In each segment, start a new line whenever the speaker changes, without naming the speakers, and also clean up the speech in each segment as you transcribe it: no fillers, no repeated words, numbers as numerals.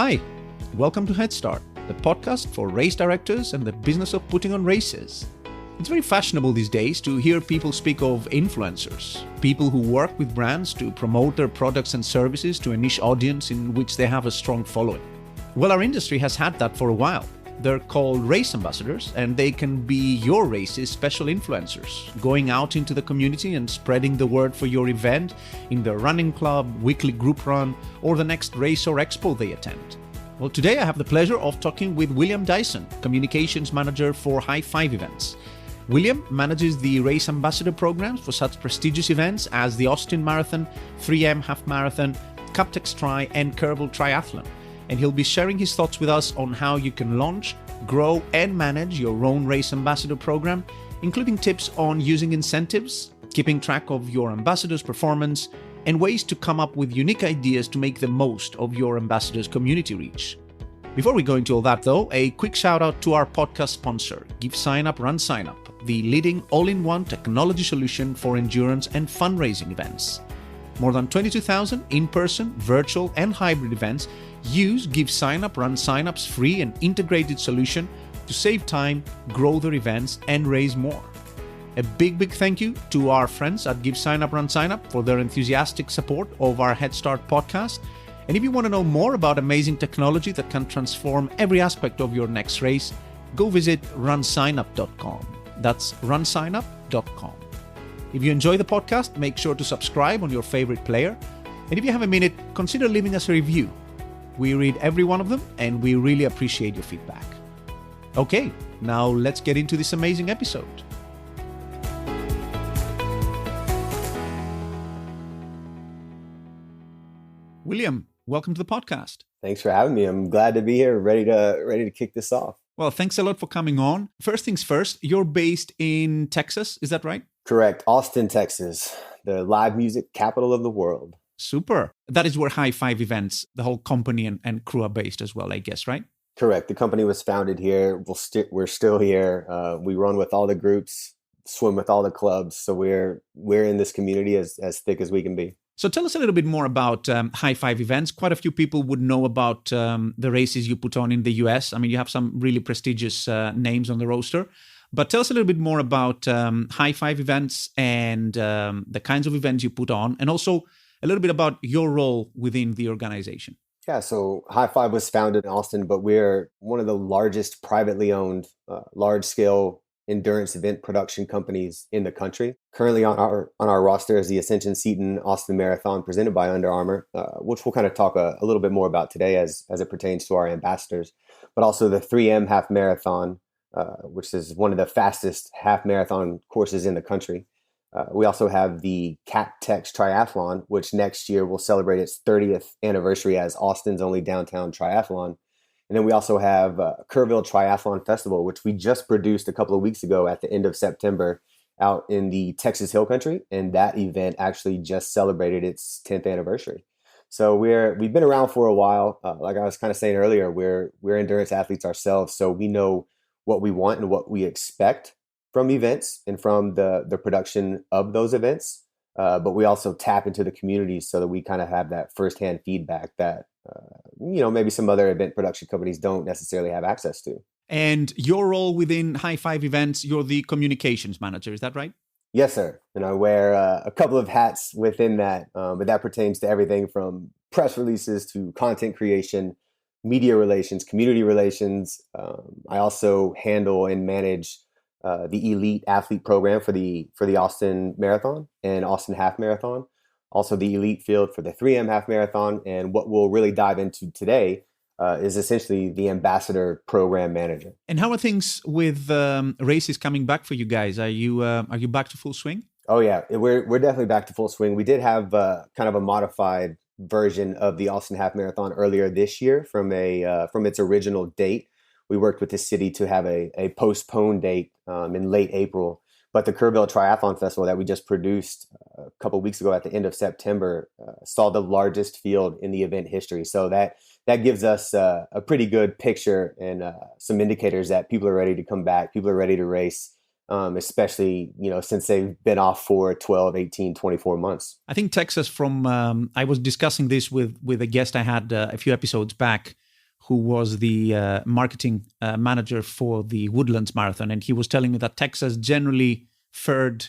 Hi, welcome to Head Start, the podcast for race directors and the business of putting on races. It's very fashionable these days to hear people speak of influencers, people who work with brands to promote their products and services to a niche audience in which they have a strong following. Well, our industry has had that for a while. They're called race ambassadors, and they can be your race's special influencers, going out into the community and spreading the word for your event in their running club, weekly group run, or the next race or expo they attend. Well, today I have the pleasure of talking with William Dyson, Communications Manager for High Five Events. William manages the race ambassador programs for such prestigious events as the Austin Marathon, 3M Half Marathon, Captex Tri, and Kerbal Triathlon. And he'll be sharing his thoughts with us on how you can launch, grow, and manage your own race ambassador program, including tips on using incentives, keeping track of your ambassador's performance, and ways to come up with unique ideas to make the most of your ambassador's community reach. Before we go into all that though, a quick shout out to our podcast sponsor, Give Sign Up, Run Sign Up, the leading all-in-one technology solution for endurance and fundraising events. More than 22,000 in-person, virtual, and hybrid events use Give Sign Up, Run Sign Up's free and integrated solution to save time, grow their events, and raise more. A big thank you to our friends at Give Sign Up, Run Sign Up for their enthusiastic support of our Head Start podcast. And if you want to know more about amazing technology that can transform every aspect of your next race, go visit runsignup.com. That's runsignup.com. If you enjoy the podcast, make sure to subscribe on your favorite player. And if you have a minute, consider leaving us a review. We read every one of them, and we really appreciate your feedback. Okay, now let's get into this amazing episode. William, welcome to the podcast.
Thanks for having me. I'm glad to be here, ready to kick this off.
Well, thanks a lot for coming on. First things first, you're based in Texas, is that right?
Correct. Austin, Texas, the live music capital of the world.
Super. That is where High Five Events, the whole company and crew are based as well, I guess, right?
Correct. The company was founded here. We're still here. We run with all the groups, swim with all the clubs. So we're in this community as thick as we can be.
So tell us a little bit more about High Five Events. Quite a few people would know about the races you put on in the US. I mean, you have some really prestigious names on the roster. But tell us a little bit more about High Five Events and the kinds of events you put on, and also a little bit about your role within the organization.
Yeah, so High Five was founded in Austin, but we're one of the largest privately owned, large-scale endurance event production companies in the country. Currently on our roster is the Ascension Seton Austin Marathon presented by Under Armour, which we'll kind of talk a little bit more about today as it pertains to our ambassadors, but also the 3M Half Marathon, which is one of the fastest half marathon courses in the country. We also have the Captex Triathlon, which next year will celebrate its 30th anniversary as Austin's only downtown triathlon. And then we also have Kerbal Triathlon Festival, which we just produced a couple of weeks ago at the end of September out in the Texas Hill Country. And that event actually just celebrated its 10th anniversary. So we've been around for a while. Like I was kind of saying earlier, we're endurance athletes ourselves. So we know what we want and what we expect from events and from the production of those events. But we also tap into the community so that we kind of have that firsthand feedback that, maybe some other event production companies don't necessarily have access to.
And your role within High Five Events, you're the communications manager, is that right?
Yes, sir. And I wear a couple of hats within that, but that pertains to everything from press releases to content creation, media relations, community relations. I also handle and manage the elite athlete program for the Austin Marathon and Austin Half Marathon, also the elite field for the 3M Half Marathon. And what we'll really dive into today is essentially the ambassador program manager.
And how are things with races coming back for you guys? Are you back to full swing?
Oh yeah, we're definitely back to full swing. We did have kind of a modified version of the Austin Half Marathon earlier this year from its original date. We worked with the city to have a postponed date in late April. But the Kerbal Triathlon Festival that we just produced a couple of weeks ago at the end of September saw the largest field in the event history. So that gives us a pretty good picture and some indicators that people are ready to come back, people are ready to race. especially, since they've been off for 12, 18, 24 months.
I think Texas I was discussing this with a guest I had a few episodes back. who was the marketing manager for the Woodlands Marathon, and he was telling me that Texas generally fared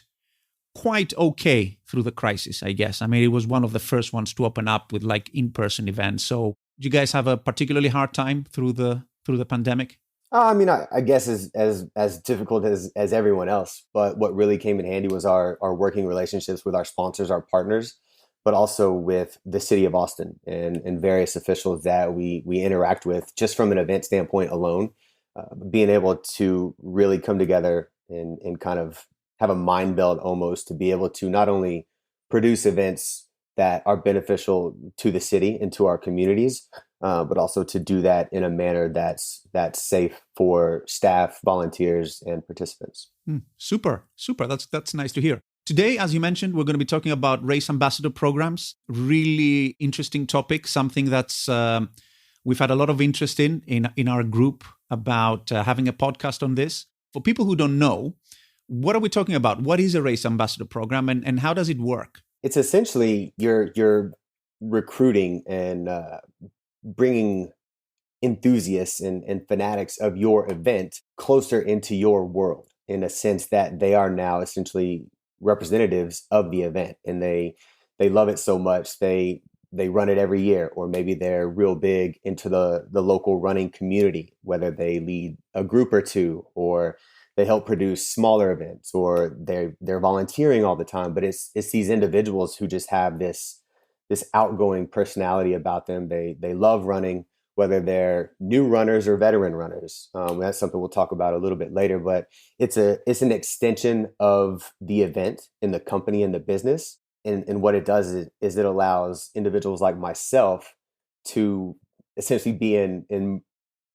quite okay through the crisis, I guess. I mean, it was one of the first ones to open up with like in-person events. So, do you guys have a particularly hard time through the pandemic?
I mean, I guess as difficult as everyone else, but what really came in handy was our working relationships with our sponsors, our partners, but also with the city of Austin and various officials that we interact with just from an event standpoint alone. Being able to really come together and kind of have a mind belt almost to be able to not only produce events that are beneficial to the city and to our communities, but also to do that in a manner that's safe for staff, volunteers, and participants.
Super. That's nice to hear. Today, as you mentioned, we're going to be talking about race ambassador programs. Really interesting topic, something that's we've had a lot of interest in our group about having a podcast on this. For people who don't know, what are we talking about? What is a race ambassador program, and how does it work?
It's essentially you're recruiting and bringing enthusiasts and fanatics of your event closer into your world in a sense that they are now essentially representatives of the event, and they love it so much they run it every year, or maybe they're real big into the local running community, whether they lead a group or two, or they help produce smaller events, or they're volunteering all the time. But it's these individuals who just have this outgoing personality about them. They love running, whether they're new runners or veteran runners. That's something we'll talk about a little bit later, but it's an extension of the event in the company and the business. And what it does is it allows individuals like myself to essentially be in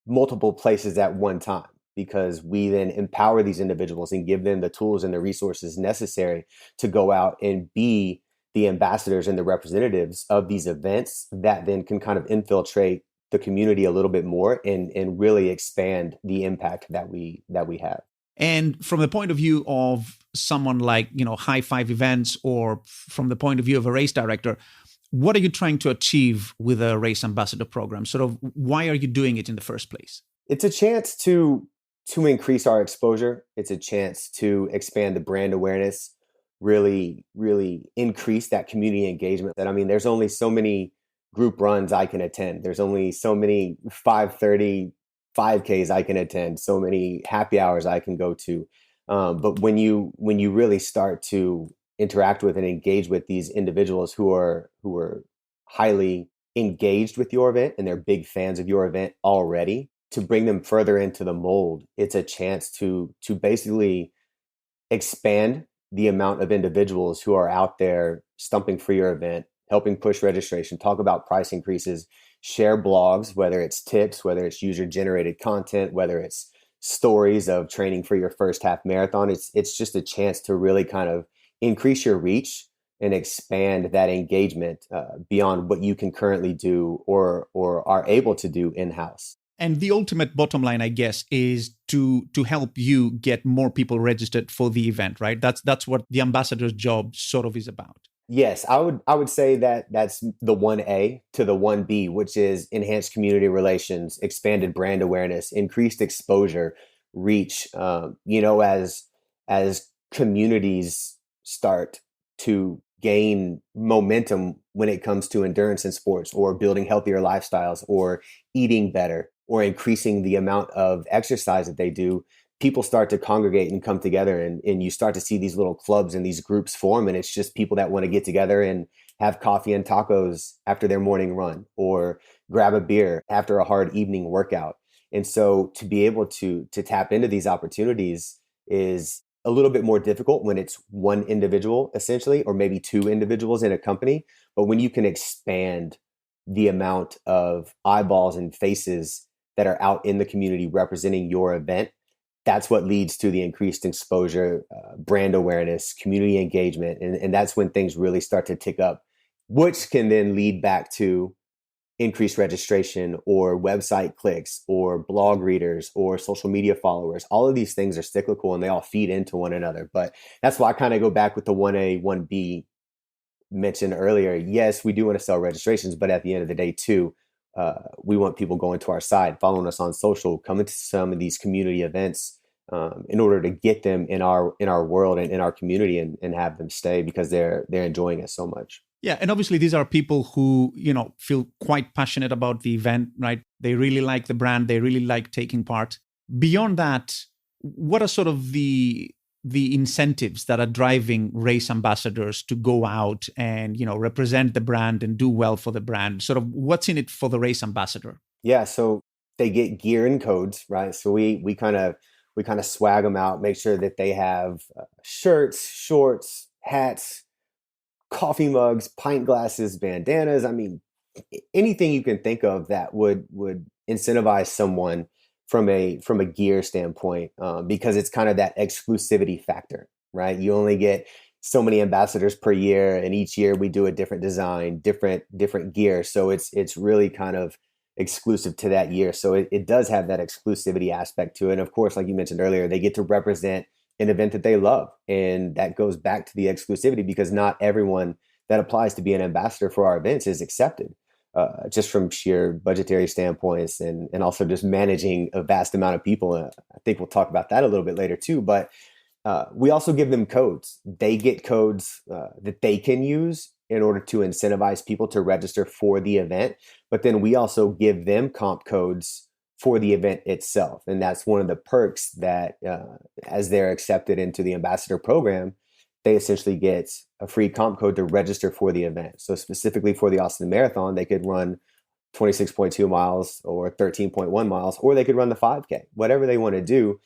multiple places at one time, because we then empower these individuals and give them the tools and the resources necessary to go out and be the ambassadors and the representatives of these events that then can kind of infiltrate the community a little bit more and really expand the impact that we have.
And from the point of view of someone like, High Five Events, or from the point of view of a race director, what are you trying to achieve with a race ambassador program? Sort of, why are you doing it in the first place?
It's a chance to increase our exposure. It's a chance to expand the brand awareness, really, really increase that community engagement. That, I mean, there's only so many group runs I can attend. There's only so many 5:30 5Ks I can attend, so many happy hours I can go to. But when you really start to interact with and engage with these individuals who are highly engaged with your event and they're big fans of your event already, to bring them further into the mold, it's a chance to basically expand the amount of individuals who are out there stumping for your event, helping push registration, talk about price increases, share blogs, whether it's tips, whether it's user-generated content, whether it's stories of training for your first half marathon. It's just a chance to really kind of increase your reach and expand that engagement beyond what you can currently do or are able to do in-house.
And the ultimate bottom line, I guess, is to help you get more people registered for the event, right? That's what the ambassador's job sort of is about.
Yes, I would say that that's the 1A to the 1B, which is enhanced community relations, expanded brand awareness, increased exposure, reach. As communities start to gain momentum when it comes to endurance in sports, or building healthier lifestyles, or eating better, or increasing the amount of exercise that they do, people start to congregate and come together, and you start to see these little clubs and these groups form. And it's just people that want to get together and have coffee and tacos after their morning run, or grab a beer after a hard evening workout. And so to be able to tap into these opportunities is a little bit more difficult when it's one individual essentially, or maybe two individuals in a company. But when you can expand the amount of eyeballs and faces that are out in the community representing your event, that's what leads to the increased exposure, brand awareness, community engagement. And that's when things really start to tick up, which can then lead back to increased registration, or website clicks, or blog readers, or social media followers. All of these things are cyclical and they all feed into one another. But that's why I kind of go back with the 1A, 1B mentioned earlier. Yes, we do want to sell registrations, but at the end of the day too, We want people going to our site, following us on social, coming to some of these community events, in order to get them in our world and in our community, and have them stay because they're enjoying it so much.
Yeah, and obviously these are people who, feel quite passionate about the event, right? They really like the brand, they really like taking part. Beyond that, what are sort of the incentives that are driving race ambassadors to go out and, represent the brand and do well for the brand? Sort of what's in it for the race ambassador?
Yeah, so they get gear and codes, right? So we kind of swag them out, make sure that they have shirts, shorts, hats, coffee mugs, pint glasses, bandanas. I mean, anything you can think of that would incentivize someone from a gear standpoint, because it's kind of that exclusivity factor, right? You only get so many ambassadors per year, and each year we do a different design, different gear. So it's really kind of exclusive to that year. So it does have that exclusivity aspect to it. And of course, like you mentioned earlier, they get to represent an event that they love. And that goes back to the exclusivity, because not everyone that applies to be an ambassador for our events is accepted, just from sheer budgetary standpoints, and also just managing a vast amount of people. I think we'll talk about that a little bit later too. But we also give them codes. They get codes that they can use in order to incentivize people to register for the event. But then we also give them comp codes for the event itself. And that's one of the perks that, as they're accepted into the ambassador program, they essentially get a free comp code to register for the event. So specifically for the Austin Marathon, they could run 26.2 miles or 13.1 miles, or they could run the 5K, whatever they want to do,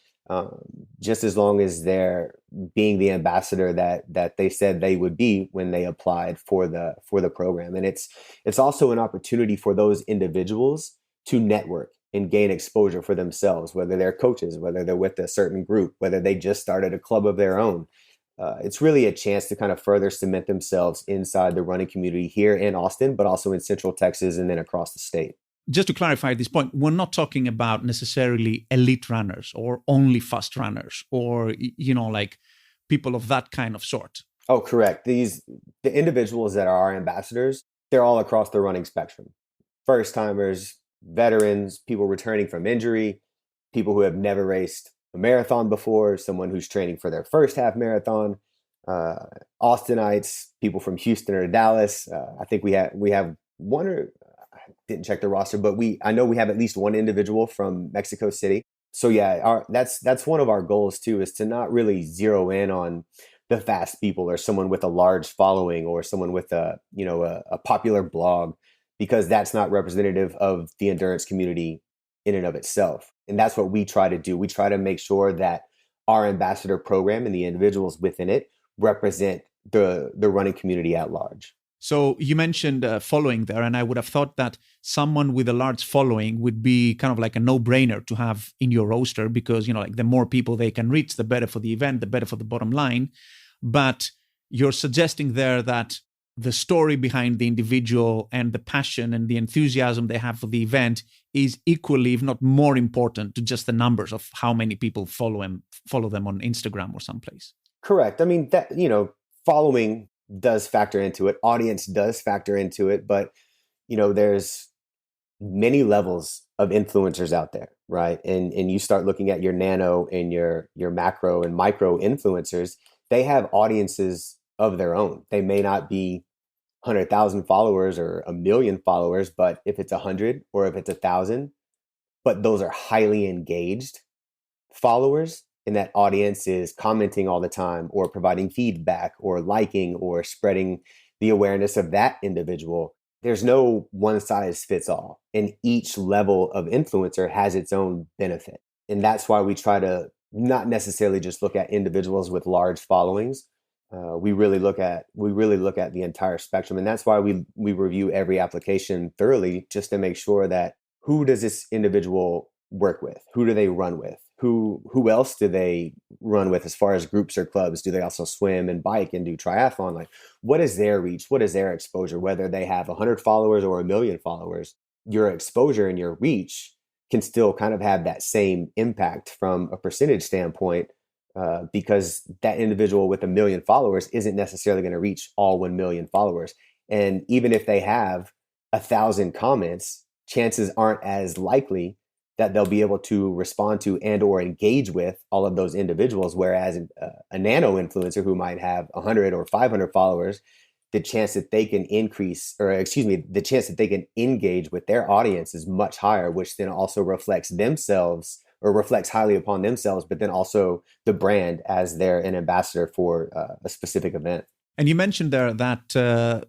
just as long as they're being the ambassador that they said they would be when they applied for the program. And it's also an opportunity for those individuals to network and gain exposure for themselves, whether they're coaches, whether they're with a certain group, whether they just started a club of their own. It's really a chance to kind of further cement themselves inside the running community here in Austin, but also in Central Texas and then across the state.
Just to clarify at this point, we're not talking about necessarily elite runners or only fast runners or, like people of that kind of sort.
Oh, correct. The individuals that are our ambassadors, they're all across the running spectrum. First timers, veterans, people returning from injury, people who have never raced a marathon before, someone who's training for their first half marathon, Austinites, people from Houston or Dallas. I think we have one, or I didn't check the roster, but I know we have at least one individual from Mexico City. So yeah, that's one of our goals too, is to not really zero in on the fast people or someone with a large following or someone with a popular blog, because that's not representative of the endurance community in and of itself. And that's what we try to do. We try to make sure that our ambassador program and the individuals within it represent the running community at large.
So you mentioned following there, and I would have thought that someone with a large following would be kind of like a no-brainer to have in your roster, because, like the more people they can reach, the better for the event, the better for the bottom line. But you're suggesting there that the story behind the individual and the passion and the enthusiasm they have for the event is equally, if not more important, to just the numbers of how many people follow them on Instagram or someplace.
Correct. I mean, that, following does factor into it. Audience does factor into it. But, there's many levels of influencers out there, right? And you start looking at your nano and your macro and micro influencers, they have audiences of their own. They may not be 100,000 followers or 1 million followers, but if it's 100 or if it's 1,000, but those are highly engaged followers, and that audience is commenting all the time or providing feedback or liking or spreading the awareness of that individual. There's no one size fits all, and each level of influencer has its own benefit. And that's why we try to not necessarily just look at individuals with large followings. We really look at the entire spectrum, and that's why we review every application thoroughly, just to make sure that who does this individual work with, who do they run with, who else do they run with as far as groups or clubs? Do they also swim and bike and do triathlon? Like, what is their reach? What is their exposure? Whether they have 100 followers or 1 million followers, your exposure and your reach can still kind of have that same impact from a percentage standpoint. Because that individual with 1 million followers isn't necessarily going to reach all 1 million followers. And even if they have 1,000 comments, chances aren't as likely that they'll be able to respond to and or engage with all of those individuals. Whereas a nano influencer who might have 100 or 500 followers, the chance that they can the chance that they can engage with their audience is much higher, which then also reflects themselves or reflects highly upon themselves, but then also the brand as they're an ambassador for a specific event.
And you mentioned there that,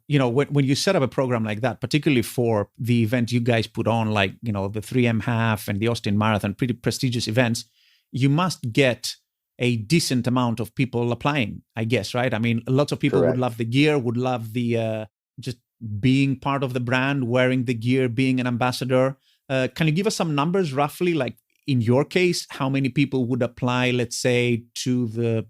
when you set up a program like that, particularly for the event you guys put on, like, the 3M Half and the Austin Marathon, pretty prestigious events, you must get a decent amount of people applying, I guess, right? I mean, lots of people
Correct.
would love the gear, would love the just being part of the brand, wearing the gear, being an ambassador. Can you give us some numbers roughly, like in your case, how many people would apply, let's say, to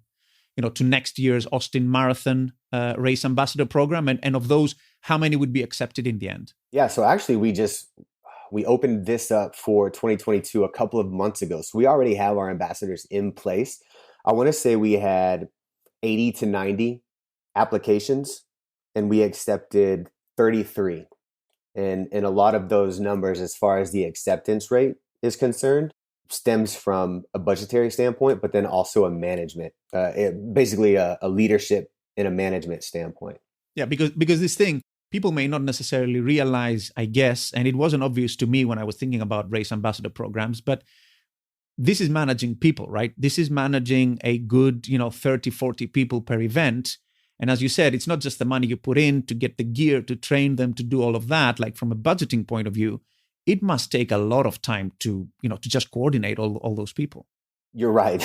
to next year's Austin Marathon race ambassador program? And of those, how many would be accepted in the end?
Yeah, so actually we opened this up for 2022 a couple of months ago. So we already have our ambassadors in place. I want to say we had 80 to 90 applications and we accepted 33. And a lot of those numbers, as far as the acceptance rate is concerned, stems from a budgetary standpoint, but then also a management, basically a leadership and a management standpoint.
Yeah, because this thing, people may not necessarily realize, I guess, and it wasn't obvious to me when I was thinking about race ambassador programs, but this is managing people, right? This is managing a good, 30, 40 people per event. And as you said, it's not just the money you put in to get the gear, to train them, to do all of that. Like from a budgeting point of view, it must take a lot of time to just coordinate all those people.
You're right.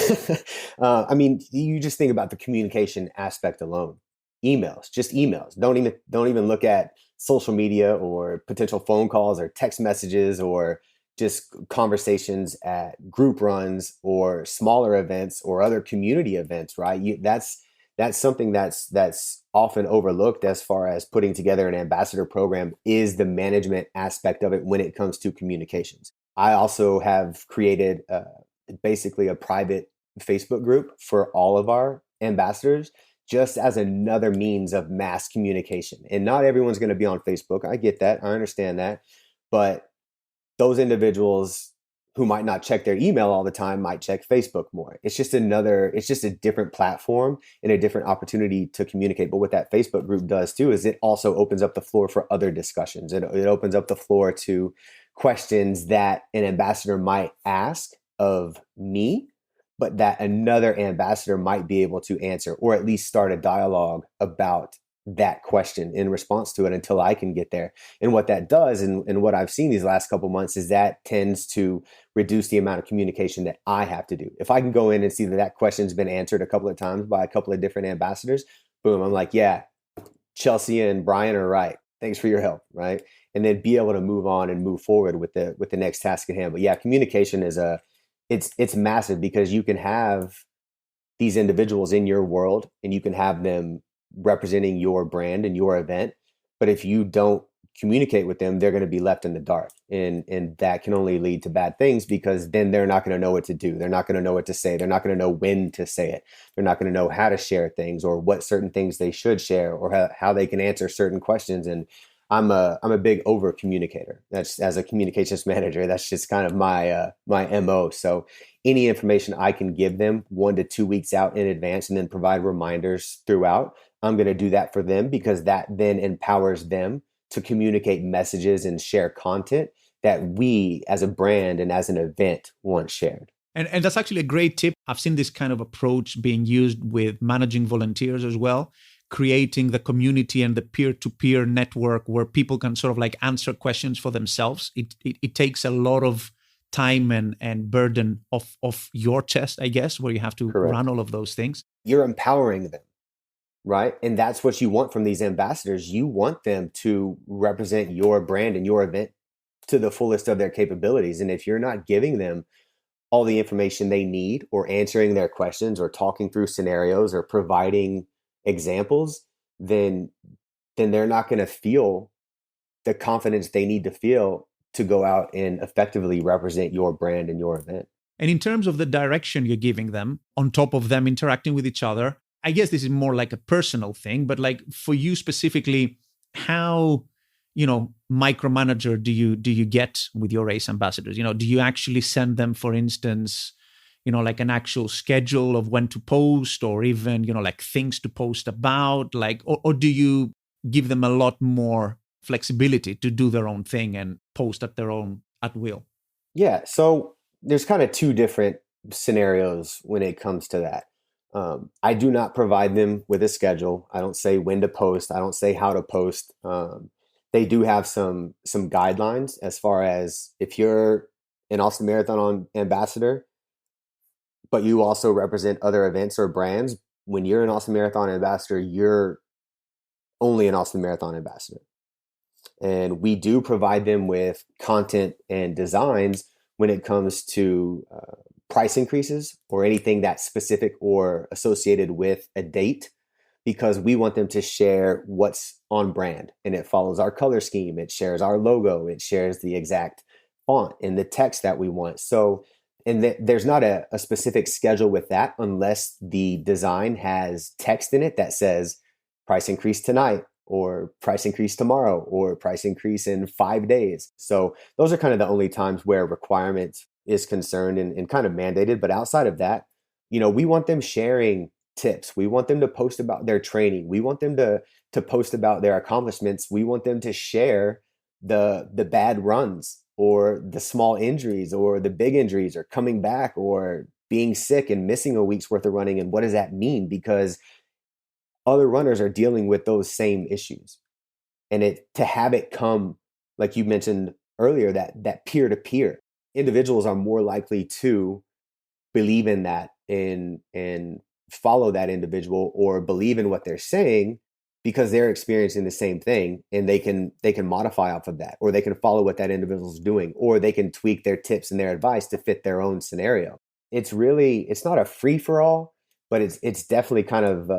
I mean, you just think about the communication aspect alone. Emails, just emails. Don't even look at social media or potential phone calls or text messages or just conversations at group runs or smaller events or other community events, right? That's something that's often overlooked as far as putting together an ambassador program, is the management aspect of it when it comes to communications. I also have created basically a private Facebook group for all of our ambassadors, just as another means of mass communication. And not everyone's going to be on Facebook. I get that. I understand that. But those individuals who might not check their email all the time might check Facebook more. It's just a different platform and a different opportunity to communicate. But what that Facebook group does too is it also opens up the floor for other discussions. It opens up the floor to questions that an ambassador might ask of me, but that another ambassador might be able to answer, or at least start a dialogue about that question in response to it until I can get there. And what that does, and what I've seen these last couple months, is that tends to reduce the amount of communication that I have to do. If I can go in and see that question's been answered a couple of times by a couple of different ambassadors, boom, I'm like, yeah, Chelsea and Brian are right. Thanks for your help, right? And then be able to move on and move forward with the next task at hand. But yeah, communication is it's massive, because you can have these individuals in your world and you can have them representing your brand and your event. But if you don't communicate with them, they're going to be left in the dark. And that can only lead to bad things, because then they're not going to know what to do. They're not going to know what to say. They're not going to know when to say it. They're not going to know how to share things, or what certain things they should share, or how they can answer certain questions. And I'm a big over communicator. That's, as a communications manager, that's just kind of my MO. So any information I can give them 1 to 2 weeks out in advance and then provide reminders throughout, I'm going to do that for them, because that then empowers them to communicate messages and share content that we as a brand and as an event want shared.
And that's actually a great tip. I've seen this kind of approach being used with managing volunteers as well, creating the community and the peer-to-peer network where people can sort of like answer questions for themselves. It takes a lot of time and burden off your chest, I guess, where you have to
Correct.
run all of those things.
You're empowering them, right? And that's what you want from these ambassadors. You want them to represent your brand and your event to the fullest of their capabilities. And if you're not giving them all the information they need, or answering their questions, or talking through scenarios, or providing examples, then they're not going to feel the confidence they need to feel to go out and effectively represent your brand and your event.
And in terms of the direction you're giving them, on top of them interacting with each other, I guess this is more like a personal thing, but like for you specifically, how micromanager do you get with your race ambassadors? Do you actually send them, for instance, like an actual schedule of when to post, or even, like things to post about, like, or do you give them a lot more flexibility to do their own thing and post at will?
Yeah. So there's kind of two different scenarios when it comes to that. I do not provide them with a schedule. I don't say when to post. I don't say how to post. They do have some guidelines as far as if you're an Austin Marathon ambassador, but you also represent other events or brands. When you're an Austin Marathon ambassador, you're only an Austin Marathon ambassador. And we do provide them with content and designs when it comes to price increases or anything that's specific or associated with a date, because we want them to share what's on brand, and it follows our color scheme. It shares our logo. It shares the exact font and the text that we want. So, and there's not a specific schedule with that unless the design has text in it that says price increase tonight, or price increase tomorrow, or price increase in 5 days. So those are kind of the only times where requirement is concerned and kind of mandated. But outside of that, we want them sharing tips. We want them to post about their training. We want them to post about their accomplishments. We want them to share the bad runs, or the small injuries, or the big injuries, or coming back, or being sick and missing a week's worth of running. And what does that mean? Because other runners are dealing with those same issues. And to have it come, like you mentioned earlier, that peer to peer, individuals are more likely to believe in that and follow that individual, or believe in what they're saying, because they're experiencing the same thing, and they can modify off of that, or they can follow what that individual is doing, or they can tweak their tips and their advice to fit their own scenario. It's not a free for all, but it's definitely kind of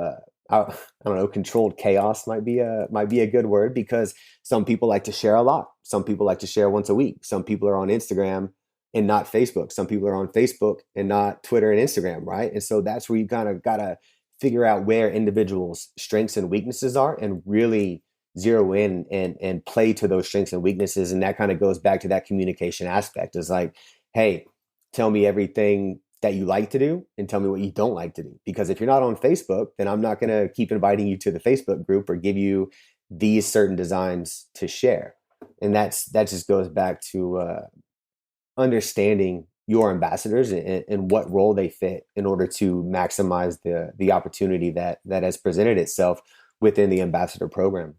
I don't know, controlled chaos might be a good word, because some people like to share a lot. Some people like to share once a week. Some people are on Instagram and not Facebook. Some people are on Facebook and not Twitter and Instagram, right? And so that's where you kind of got to figure out where individuals' strengths and weaknesses are, and really zero in and play to those strengths and weaknesses. And that kind of goes back to that communication aspect. It's like, hey, tell me everything that you like to do and tell me what you don't like to do. Because if you're not on Facebook, then I'm not going to keep inviting you to the Facebook group or give you these certain designs to share. And that just goes back to understanding your ambassadors and what role they fit in order to maximize the opportunity that has presented itself within the ambassador program.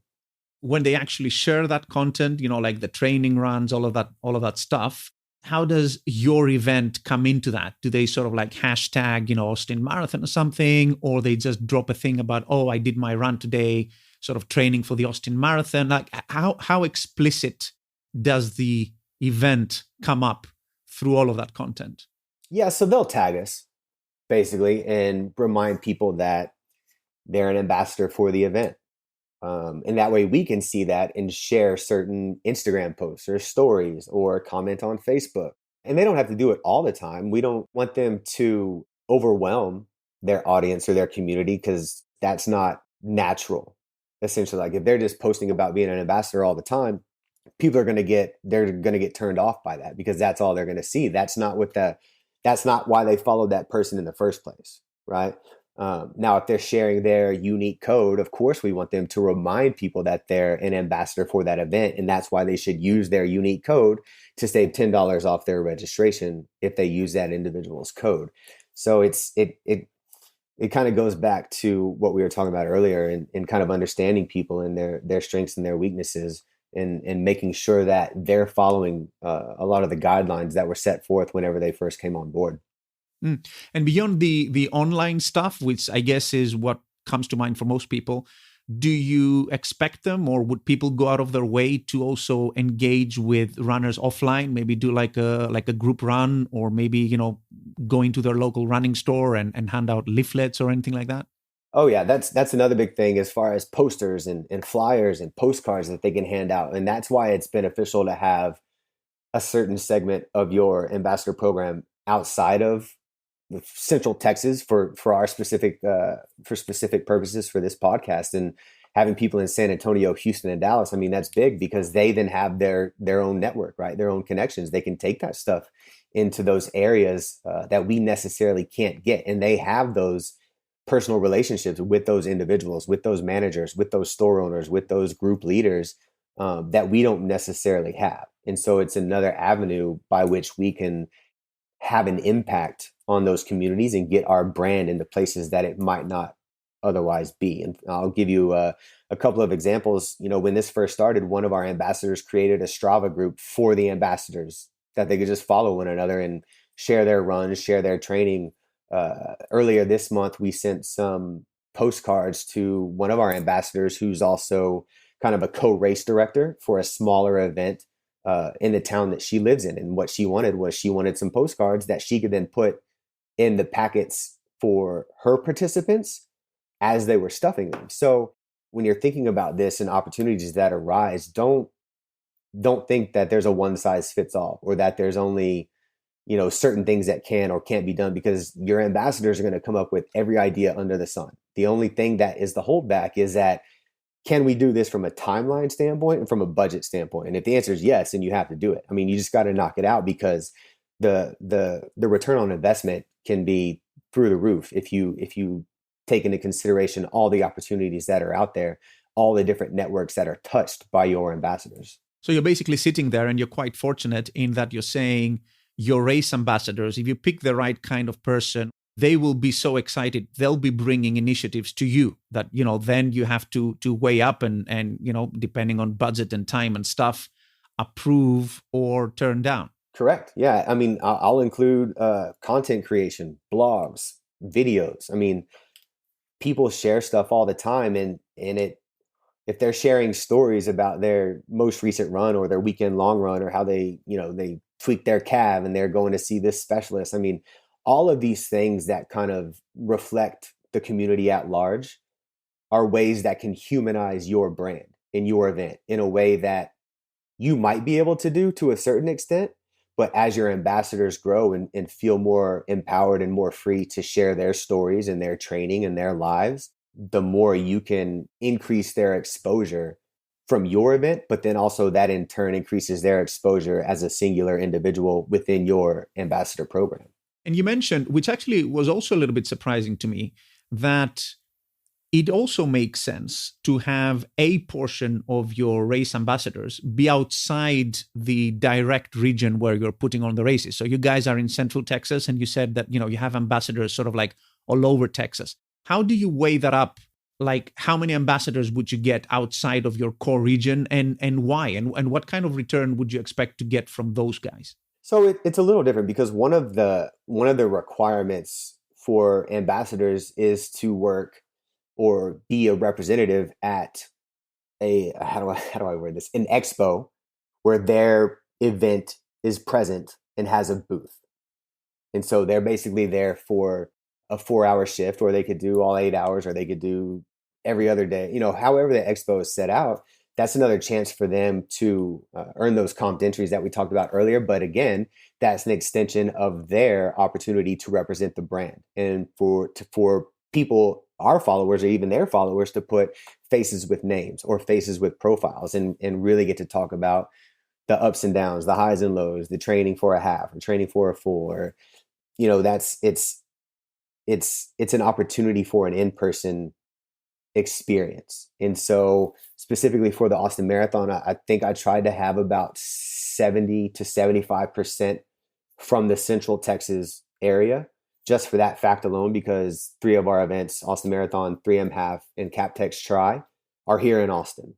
When they actually share that content, like the training runs, all of that stuff, how does your event come into that? Do they sort of like hashtag, Austin Marathon or something, or they just drop a thing about, oh, I did my run today, sort of training for the Austin Marathon? Like how explicit does the event come up through all of that content?
Yeah, so they'll tag us basically and remind people that they're an ambassador for the event. And that way we can see that and share certain Instagram posts or stories or comment on Facebook. And they don't have to do it all the time. We don't want them to overwhelm their audience or their community, because that's not natural. Essentially, like if they're just posting about being an ambassador all the time, people are going to get turned off by that, because that's all they're going to see. That's not why they followed that person in the first place, right? Now, if they're sharing their unique code, of course, we want them to remind people that they're an ambassador for that event. And that's why they should use their unique code to save $10 off their registration if they use that individual's code. So it kind of goes back to what we were talking about earlier, and kind of understanding people and their strengths and their weaknesses, and making sure that they're following a lot of the guidelines that were set forth whenever they first came on board.
And beyond the online stuff, which I guess is what comes to mind for most people, do you expect them, or would people go out of their way to also engage with runners offline? Maybe do like a group run, or maybe go into their local running store and hand out leaflets or anything like that?
Oh yeah, that's another big thing as far as posters and flyers and postcards that they can hand out. And that's why it's beneficial to have a certain segment of your ambassador program outside of Central Texas for our specific for specific purposes for this podcast, and having people in San Antonio, Houston, and Dallas, I mean, that's big because they then have their own network, right? Their own connections. They can take that stuff into those areas that we necessarily can't get. And they have those personal relationships with those individuals, with those managers, with those store owners, with those group leaders that we don't necessarily have. And so it's another avenue by which we can have an impact on those communities and get our brand into places that it might not otherwise be. And I'll give you a couple of examples. You know, when this first started, one of our ambassadors created a Strava group for the ambassadors that they could just follow one another and share their runs, share their training. Earlier this month, we sent some postcards to one of our ambassadors who's also kind of a co-race director for a smaller event in the town that she lives in. And what she wanted some postcards that she could then put in the packets for her participants as they were stuffing them. So when you're thinking about this and opportunities that arise, don't think that there's a one size fits all or that there's only, you know, certain things that can or can't be done, because your ambassadors are going to come up with every idea under the sun. The only thing that is the holdback is that, can we do this from a timeline standpoint and from a budget standpoint? And if the answer is yes, then you have to do it. I mean, you just got to knock it out, because the return on investment can be through the roof if you take into consideration all the opportunities that are out there, all the different networks that are touched by your ambassadors.
So you're basically sitting there and you're quite fortunate in that you're saying your race ambassadors, if you pick the right kind of person, they will be so excited. They'll be bringing initiatives to you that, you know, then you have to weigh up and, you know, depending on budget and time and stuff, approve or turn down.
Correct. Yeah. I mean, I'll include content creation, blogs, videos. I mean, people share stuff all the time, and if they're sharing stories about their most recent run or their weekend long run or how they tweak their calf and they're going to see this specialist. I mean, all of these things that kind of reflect the community at large are ways that can humanize your brand in your event in a way that you might be able to do to a certain extent. But as your ambassadors grow and feel more empowered and more free to share their stories and their training and their lives, the more you can increase their exposure from your event, but then also that in turn increases their exposure as a singular individual within your ambassador program.
And you mentioned, which actually was also a little bit surprising to me, that it also makes sense to have a portion of your race ambassadors be outside the direct region where you're putting on the races. So you guys are in Central Texas, and you said that, you know, you have ambassadors sort of like all over Texas. How do you weigh that up? Like, how many ambassadors would you get outside of your core region, and why? And what kind of return would you expect to get from those guys?
So it's a little different, because one of the requirements for ambassadors is to work or be a representative at how do I word this? An expo where their event is present and has a booth. And so they're basically there for a 4-hour shift, or they could do all 8 hours, or they could do every other day. You know, however the expo is set out, that's another chance for them to earn those comped entries that we talked about earlier. But again, that's an extension of their opportunity to represent the brand, and for people, our followers or even their followers, to put faces with names or faces with profiles and really get to talk about the ups and downs, the highs and lows, the training for a half or training for a full, or, you know, it's an opportunity for an in-person experience. And so specifically for the Austin Marathon, I think I tried to have about 70 to 75% from the Central Texas area, just for that fact alone, because 3 of our events, Austin Marathon, 3M Half, and CapTex Tri, are here in Austin.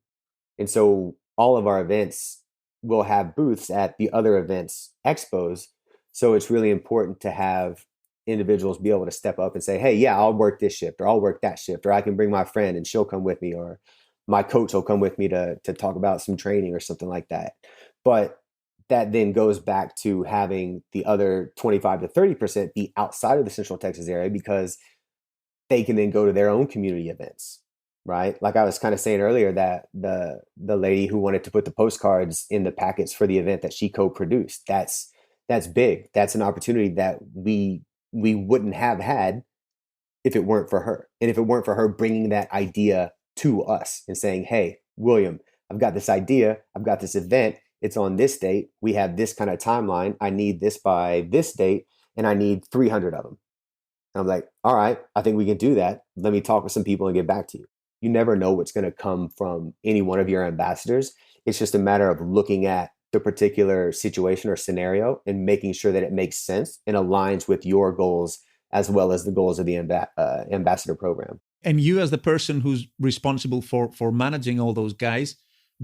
And so all of our events will have booths at the other events, expos. So it's really important to have individuals be able to step up and say, hey, yeah, I'll work this shift, or I'll work that shift, or I can bring my friend and she'll come with me, or my coach will come with me to talk about some training or something like that. But that then goes back to having the other 25 to 30% be outside of the Central Texas area, because they can then go to their own community events, right? Like I was kind of saying earlier, that the lady who wanted to put the postcards in the packets for the event that she co-produced, that's big. That's an opportunity that we wouldn't have had if it weren't for her. And if it weren't for her bringing that idea to us and saying, hey, William, I've got this idea. I've got this event. It's on this date. We have this kind of timeline. I need this by this date, and I need 300 of them. And I'm like, all right, I think we can do that. Let me talk with some people and get back to you. You never know what's going to come from any one of your ambassadors. It's just a matter of looking at the particular situation or scenario and making sure that it makes sense and aligns with your goals as well as the goals of the ambassador program.
And you, as the person who's responsible for managing all those guys,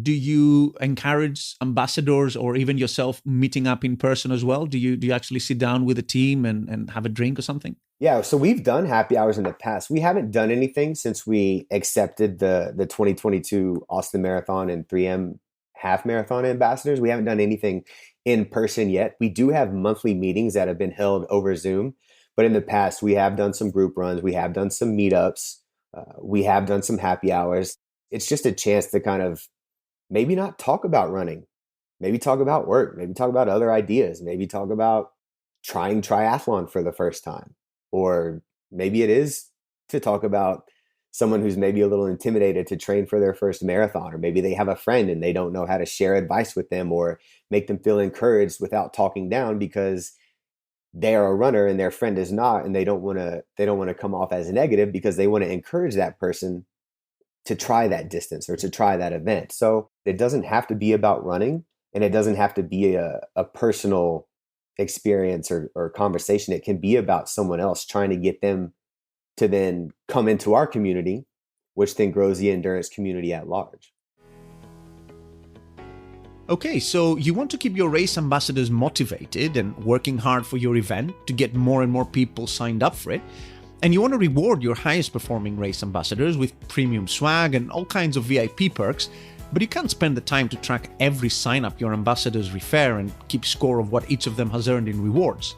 do you encourage ambassadors or even yourself meeting up in person as well? Do you actually sit down with the team and have a drink or something?
Yeah, so we've done happy hours in the past. We haven't done anything since we accepted the 2022 Austin Marathon and 3M half marathon ambassadors. We haven't done anything in person yet. We do have monthly meetings that have been held over Zoom, but in the past we have done some group runs, we have done some meetups, we have done some happy hours. It's just a chance to kind of maybe not talk about running, maybe talk about work, maybe talk about other ideas, maybe talk about trying triathlon for the first time. Or maybe it is to talk about someone who's maybe a little intimidated to train for their first marathon, or maybe they have a friend and they don't know how to share advice with them or make them feel encouraged without talking down because they are a runner and their friend is not, and they don't want to come off as negative because they want to encourage that person to try that distance or to try that event. So it doesn't have to be about running, and it doesn't have to be a personal experience or conversation. It can be about someone else, trying to get them to then come into our community, which then grows the endurance community at large.
Okay, so you want to keep your race ambassadors motivated and working hard for your event to get more and more people signed up for it. And you want to reward your highest performing race ambassadors with premium swag and all kinds of VIP perks, but you can't spend the time to track every sign-up your ambassadors refer and keep score of what each of them has earned in rewards.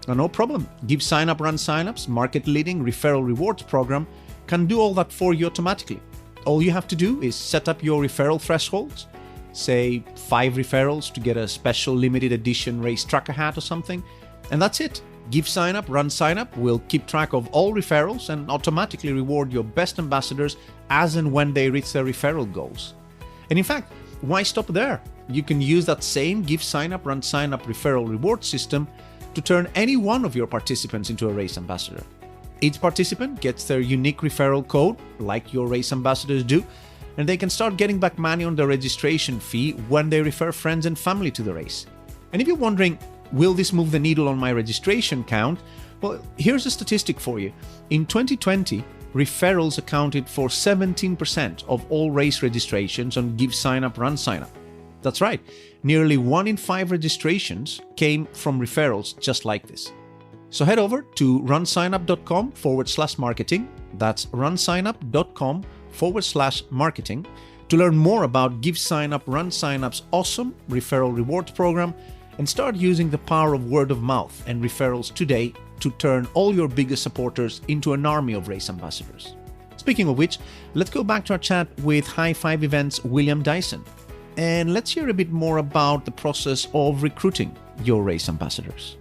No problem. Give Sign Up Run Sign-Up's market-leading referral rewards program can do all that for you automatically. All you have to do is set up your referral thresholds, say 5 referrals to get a special limited edition race tracker hat or something, and that's it. Give Sign Up Run Sign Up will keep track of all referrals and automatically reward your best ambassadors as and when they reach their referral goals. And in fact, why stop there? You can use that same Give Sign Up Run Sign Up referral reward system to turn any one of your participants into a race ambassador. Each participant gets their unique referral code, like your race ambassadors do, and they can start getting back money on their registration fee when they refer friends and family to the race. And if you're wondering, will this move the needle on my registration count? Well, here's a statistic for you. In 2020, referrals accounted for 17% of all race registrations on Give Sign Up Run Sign Up. That's right, nearly 1 in 5 registrations came from referrals just like this. So head over to runsignup.com/marketing. That's runsignup.com/marketing to learn more about Give Sign Up Run Sign Up's awesome referral rewards program and start using the power of word of mouth and referrals today to turn all your biggest supporters into an army of race ambassadors. Speaking of which, let's go back to our chat with High Five Events' William Dyson. And let's hear a bit more about the process of recruiting your race ambassadors.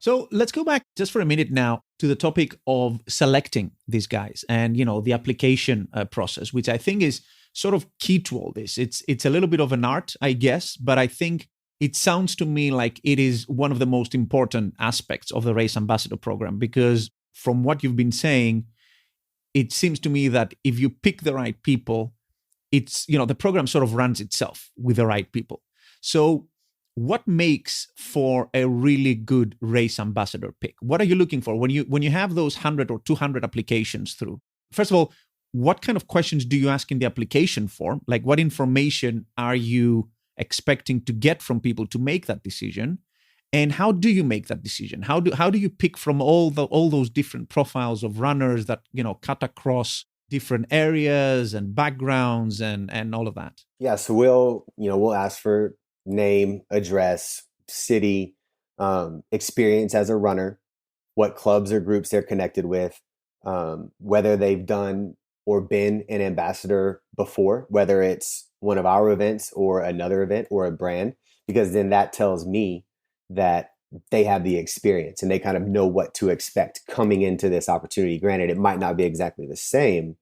So let's go back just for a minute now to the topic of selecting these guys and, the application process, which I think is sort of key to all this. It's a little bit of an art, I guess, but I think it sounds to me like it is one of the most important aspects of the Race Ambassador program, because from what you've been saying, it seems to me that if you pick the right people, it's, the program sort of runs itself with the right people. So what makes for a really good race ambassador pick? What are you looking for when you have those 100 or 200 applications through? First of all, what kind of questions do you ask in the application form? Like, what information are you expecting to get from people to make that decision? And how do you make that decision? How do you pick from all those different profiles of runners that, cut across different areas and backgrounds and all of that?
Yeah, so we'll ask for name, address, city, experience as a runner, what clubs or groups they're connected with, whether they've done or been an ambassador before, whether it's one of our events or another event or a brand, because then that tells me that they have the experience and they kind of know what to expect coming into this opportunity. Granted, it might not be exactly the same,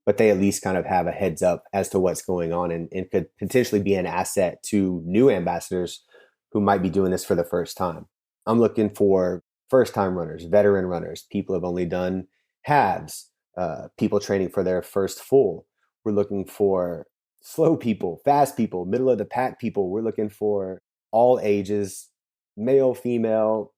but they at least kind of have a heads up as to what's going on, and could potentially be an asset to new ambassadors who might be doing this for the first time. I'm looking for first time runners, veteran runners, people who have only done halves, people training for their first full. We're looking for slow people, fast people, middle of the pack people. We're looking for all ages, male, female.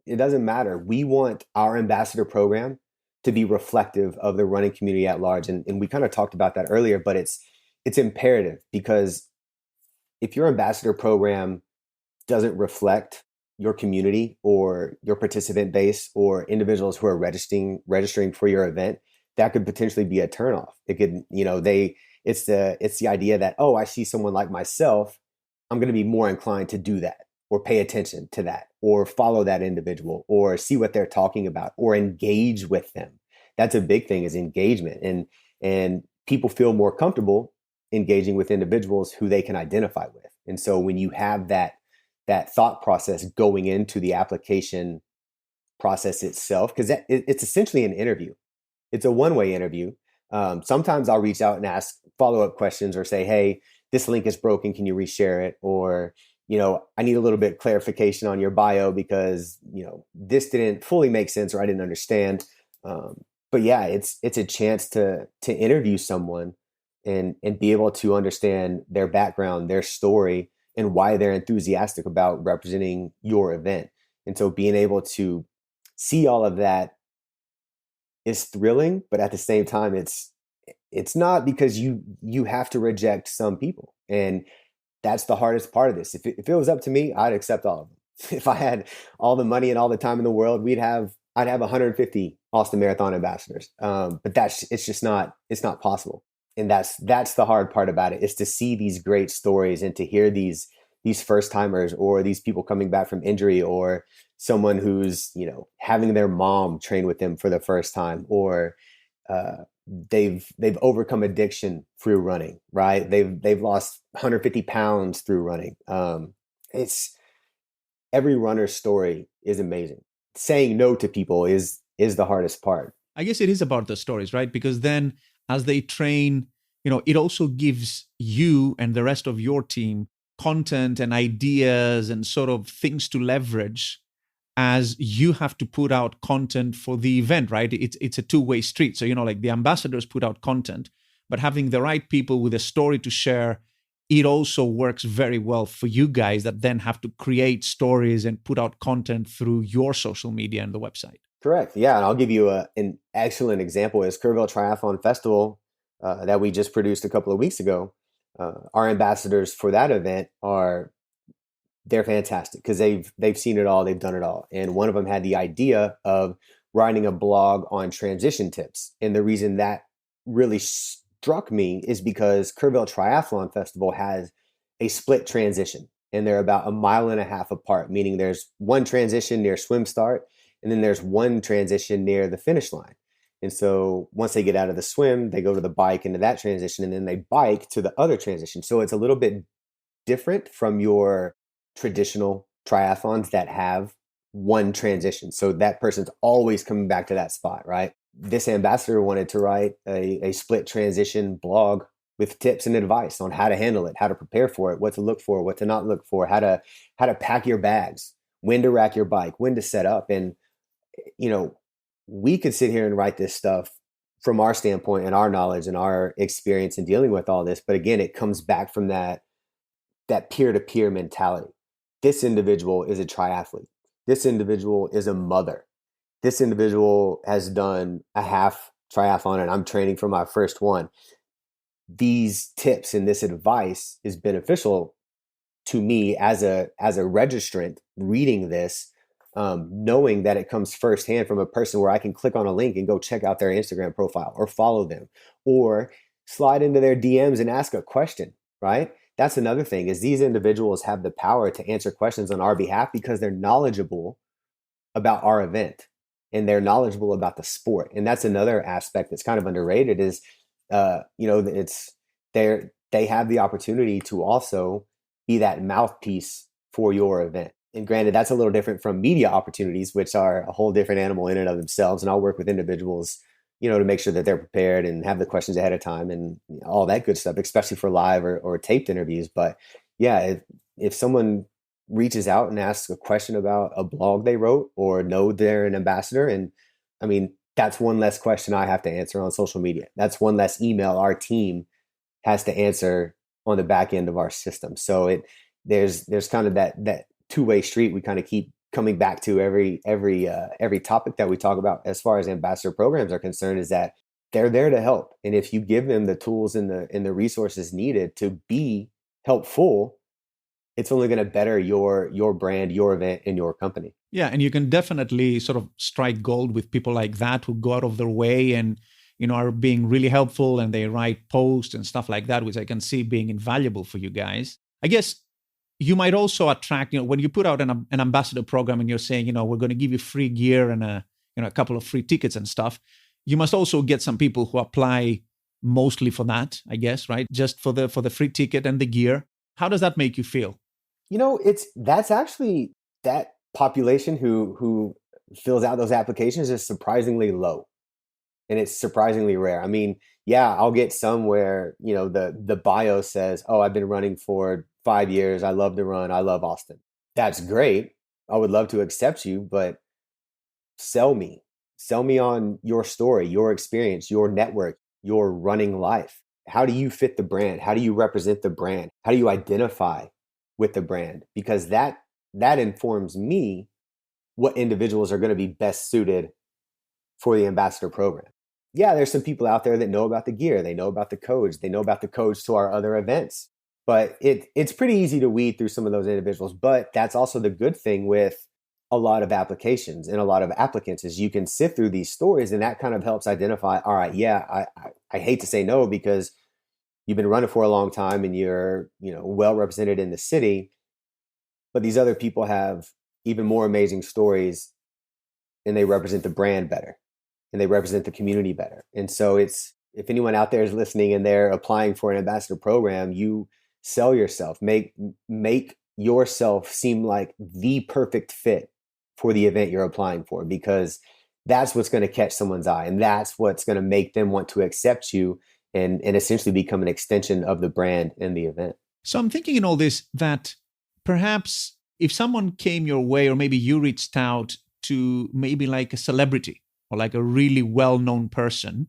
It doesn't matter. We want our ambassador program to be reflective of the running community at large. And we kind of talked about that earlier, but it's imperative, because if your ambassador program doesn't reflect your community or your participant base or individuals who are registering for your event, that could potentially be a turnoff. It could, it's the idea that, oh, I see someone like myself, I'm going to be more inclined to do that, or pay attention to that, or follow that individual, or see what they're talking about, or engage with them. That's a big thing, is engagement. And people feel more comfortable engaging with individuals who they can identify with. And so when you have that thought process going into the application process itself, because it's essentially an interview. It's a one-way interview. Sometimes I'll reach out and ask follow-up questions, or say, hey, this link is broken, can you reshare it? Or, I need a little bit of clarification on your bio because, this didn't fully make sense, or I didn't understand. But yeah, it's a chance to interview someone and be able to understand their background, their story, and why they're enthusiastic about representing your event. And so being able to see all of that is thrilling, but at the same time, it's not, because you have to reject some people. And that's the hardest part of this. If it was up to me, I'd accept all of them. If I had all the money and all the time in the world, I'd have 150 Austin Marathon ambassadors. But it's not possible. And that's the hard part about it, is to see these great stories and to hear these first timers, or these people coming back from injury, or someone who's, having their mom train with them for the first time, or they've overcome addiction through running, right? They've lost 150 pounds through running. It's every runner's story is amazing. Saying no to people is the hardest part.
I guess it is about the stories, right? Because then as they train, it also gives you and the rest of your team content and ideas and sort of things to leverage as you have to put out content for the event, right? It's a two-way street. So, like the ambassadors put out content, but having the right people with a story to share, it also works very well for you guys that then have to create stories and put out content through your social media and the website.
Correct. Yeah. And I'll give you an excellent example is Kerrville Triathlon Festival that we just produced a couple of weeks ago. Our ambassadors for that event they're fantastic, because they've seen it all, they've done it all. And one of them had the idea of writing a blog on transition tips. And the reason that really struck me is because Kerrville Triathlon Festival has a split transition, and they're about 1.5 miles apart, meaning there's one transition near swim start, and then there's one transition near the finish line. And so once they get out of the swim, they go to the bike into that transition, and then they bike to the other transition. So it's a little bit different from your traditional triathlons that have one transition. So that person's always coming back to that spot, right? This ambassador wanted to write a split transition blog with tips and advice on how to handle it, how to prepare for it, what to look for, what to not look for, how to pack your bags, when to rack your bike, when to set up. And, we could sit here and write this stuff from our standpoint and our knowledge and our experience in dealing with all this. But again, it comes back from that peer-to-peer mentality. This individual is a triathlete. This individual is a mother. This individual has done a half triathlon, and I'm training for my first one. These tips and this advice is beneficial to me as a registrant reading this, knowing that it comes firsthand from a person where I can click on a link and go check out their Instagram profile or follow them or slide into their DMs and ask a question, right? That's another thing, is these individuals have the power to answer questions on our behalf because they're knowledgeable about our event and they're knowledgeable about the sport. And that's another aspect that's kind of underrated is, they have the opportunity to also be that mouthpiece for your event. And granted, that's a little different from media opportunities, which are a whole different animal in and of themselves. And I'll work with individuals, to make sure that they're prepared and have the questions ahead of time and all that good stuff, especially for live or taped interviews. But yeah, if someone reaches out and asks a question about a blog they wrote or know they're an ambassador, and I mean, that's one less question I have to answer on social media. That's one less email our team has to answer on the back end of our system. So there's kind of that two-way street we kind of keep coming back to every topic that we talk about as far as ambassador programs are concerned, is that they're there to help. And if you give them the tools and the resources needed to be helpful, it's only going to better your brand, your event, and your company.
Yeah, and you can definitely sort of strike gold with people like that who go out of their way and are being really helpful, and they write posts and stuff like that, which I can see being invaluable for you guys. I guess you might also attract, when you put out an ambassador program and you're saying, we're going to give you free gear and a couple of free tickets and stuff, you must also get some people who apply mostly for that, I guess, right? Just for the free ticket and the gear. How does that make you feel?
That's actually, that population who fills out those applications is surprisingly low, and it's surprisingly rare. I mean, yeah, I'll get some where, the bio says, "Oh, I've been running for 5 years. I love to run. I love Austin." That's great. I would love to accept you, but sell me on your story, your experience, your network, your running life. How do you fit the brand? How do you represent the brand? How do you identify with the brand? Because that informs me what individuals are going to be best suited for the ambassador program. Yeah, there's some people out there that know about the gear. They know about the codes. They know about the codes to our other events. But it's pretty easy to weed through some of those individuals. But that's also the good thing with a lot of applications and a lot of applicants, is you can sift through these stories, and that kind of helps identify, all right, yeah, I hate to say no because you've been running for a long time and you're, well represented in the city, but these other people have even more amazing stories, and they represent the brand better, and they represent the community better. And so if anyone out there is listening and they're applying for an ambassador program, you sell yourself, make yourself seem like the perfect fit for the event you're applying for, because that's what's going to catch someone's eye, and that's what's going to make them want to accept you and essentially become an extension of the brand and the event.
So I'm thinking in all this that perhaps if someone came your way, or maybe you reached out to maybe like a celebrity or like a really well-known person,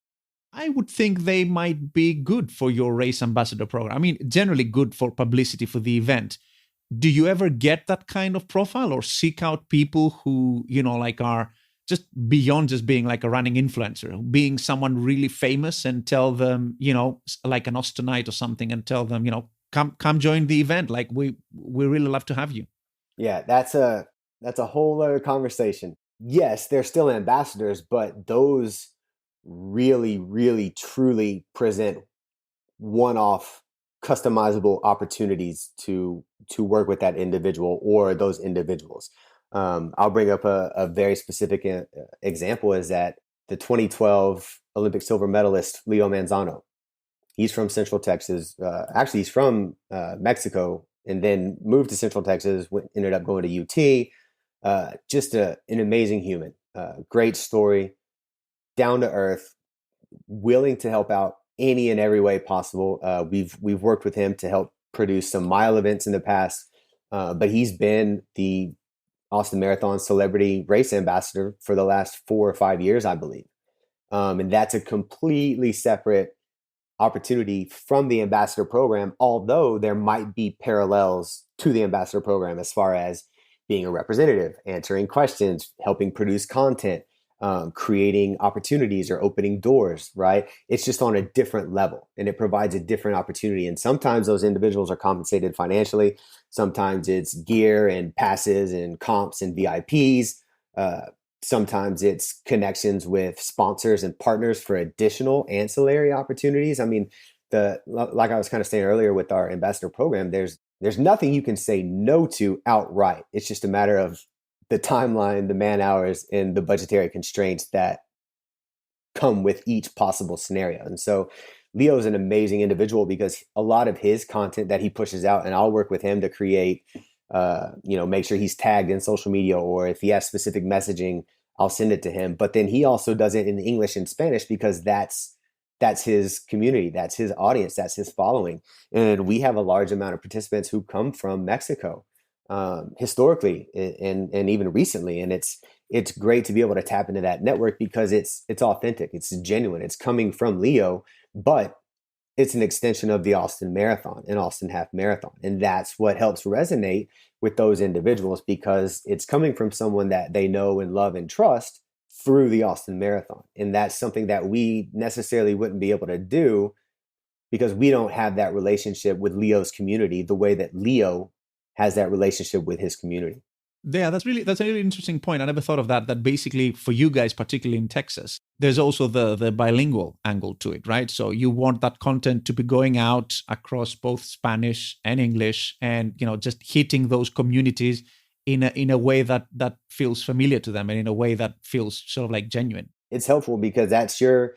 I would think they might be good for your race ambassador program. I mean, generally good for publicity for the event. Do you ever get that kind of profile, or seek out people who, are just beyond just being like a running influencer, being someone really famous, and tell them, like an Austinite or something, and tell them, come join the event. Like we really love to have you.
Yeah, that's a whole other conversation. Yes, they're still ambassadors, but those really, really, truly present one-off customizable opportunities to work with that individual or those individuals. I'll bring up a very specific example, is that the 2012 Olympic silver medalist, Leo Manzano. He's from Central Texas. Actually, he's from Mexico, and then moved to Central Texas, ended up going to UT. Just an amazing human. Great story, down to earth, willing to help out any and every way possible. We've worked with him to help produce some mile events in the past, but he's been the Austin Marathon celebrity race ambassador for the last 4 or 5 years, I believe. And that's a completely separate opportunity from the ambassador program, although there might be parallels to the ambassador program as far as being a representative, answering questions, helping produce content, creating opportunities or opening doors, right? It's just on a different level, and it provides a different opportunity. And sometimes those individuals are compensated financially. Sometimes it's gear and passes and comps and VIPs. Sometimes it's connections with sponsors and partners for additional ancillary opportunities. I mean, like I was kind of saying earlier with our ambassador program, there's nothing you can say no to outright. It's just a matter of the timeline, the man hours, and the budgetary constraints that come with each possible scenario. And so Leo is an amazing individual because a lot of his content that he pushes out, and I'll work with him to create make sure he's tagged in social media, or if he has specific messaging, I'll send it to him. But then he also does it in English and Spanish because that's his community, that's his audience, that's his following. And we have a large amount of participants who come from Mexico, historically and even recently. And it's great to be able to tap into that network because it's authentic, it's genuine, it's coming from Leo, but it's an extension of the Austin Marathon and Austin Half Marathon. And that's what helps resonate with those individuals because it's coming from someone that they know and love and trust through the Austin Marathon. And that's something that we necessarily wouldn't be able to do because we don't have that relationship with Leo's community the way that Leo has that relationship with his community.
Yeah, that's a really interesting point. I never thought of that. That basically for you guys, particularly in Texas, there's also the bilingual angle to it, right? So you want that content to be going out across both Spanish and English, and just hitting those communities in a way that feels familiar to them and in a way that feels sort of like genuine.
It's helpful because that's your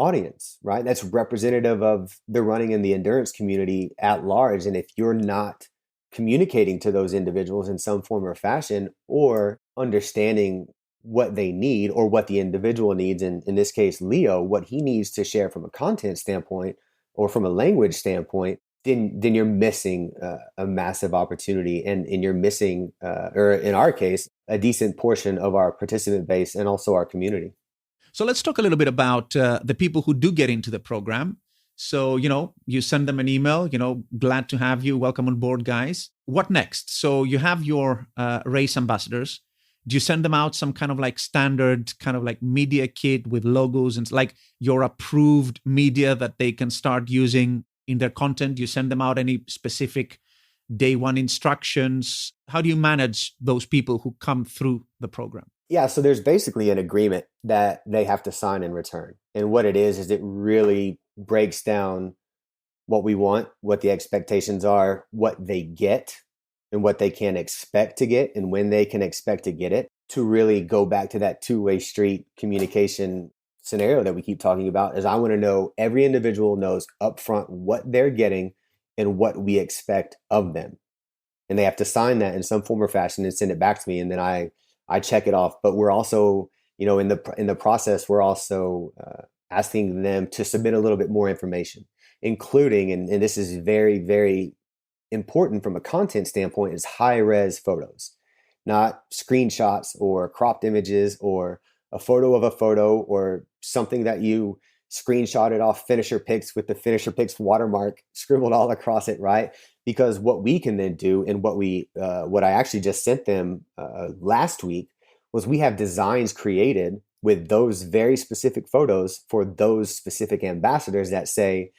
audience, right? That's representative of the running and the endurance community at large. And if you're not communicating to those individuals in some form or fashion, or understanding what they need or what the individual needs, and in this case, Leo, what he needs to share from a content standpoint or from a language standpoint, then you're missing a massive opportunity, and you're missing, or in our case, a decent portion of our participant base and also our community.
So let's talk a little bit about the people who do get into the program. So, you send them an email, glad to have you. Welcome on board, guys. What next? So you have your race ambassadors. Do you send them out some kind of like standard kind of like media kit with logos and like your approved media that they can start using in their content? Do you send them out any specific day one instructions? How do you manage those people who come through the program?
Yeah, so there's basically an agreement that they have to sign in return. And what it is it really breaks down what we want, what the expectations are, what they get, and what they can expect to get, and when they can expect to get it, to really go back to that two-way street communication scenario that we keep talking about. Is I want to know every individual knows upfront what they're getting and what we expect of them. And they have to sign that in some form or fashion and send it back to me. And then I check it off. But we're also, in the process, we're also asking them to submit a little bit more information, including, and this is very, very important from a content standpoint, is high-res photos, not screenshots or cropped images or a photo of a photo or something that you screenshotted off Finisher Picks with the Finisher Picks watermark scribbled all across it, right? Because what we can then do, and what I actually just sent them last week, was we have designs created with those very specific photos for those specific ambassadors that say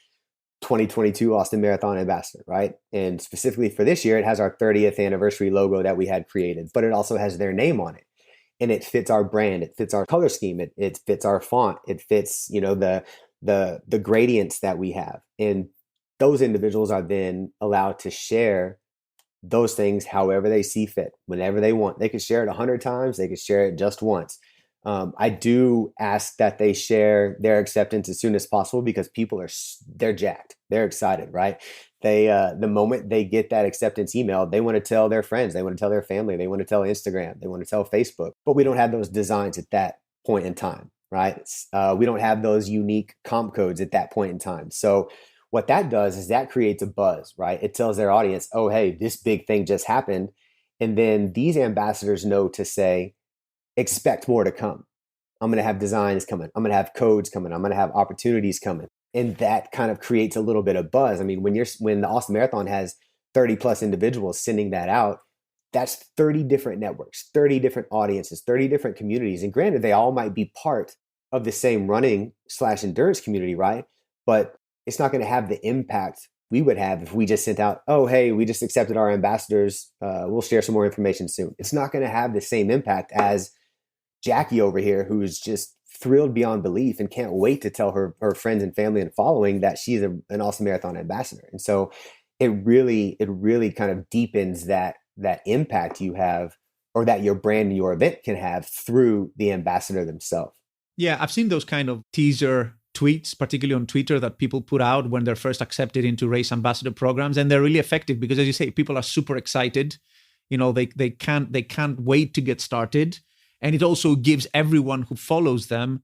2022 Austin Marathon Ambassador, right? And specifically for this year, it has our 30th anniversary logo that we had created, but it also has their name on it. And it fits our brand, it fits our color scheme, it fits our font, it fits, the gradients that we have. And those individuals are then allowed to share those things however they see fit, whenever they want. They could share it 100 times, they could share it just once. I do ask that they share their acceptance as soon as possible because people they're jacked, they're excited, right? They the moment they get that acceptance email, they want to tell their friends, they want to tell their family, they want to tell Instagram, they want to tell Facebook. But we don't have those designs at that point in time, right? We don't have those unique comp codes at that point in time. So what that does is that creates a buzz, right? It tells their audience, oh, hey, this big thing just happened. And then these ambassadors know to say, expect more to come. I'm going to have designs coming. I'm going to have codes coming. I'm going to have opportunities coming. And that kind of creates a little bit of buzz. I mean, when the Austin Marathon has 30 plus individuals sending that out, that's 30 different networks, 30 different audiences, 30 different communities. And granted, they all might be part of the same running/endurance community, right? But it's not going to have the impact we would have if we just sent out, oh, hey, we just accepted our ambassadors. We'll share some more information soon. It's not going to have the same impact as Jackie over here, who's just thrilled beyond belief and can't wait to tell her friends and family and following that she's an Austin Marathon ambassador. And so it really kind of deepens that impact you have, or that your brand and your event can have, through the ambassador themselves.
Yeah, I've seen those kind of teaser tweets, particularly on Twitter, that people put out when they're first accepted into race ambassador programs, and they're really effective because, as you say, people are super excited. They can't wait to get started, and it also gives everyone who follows them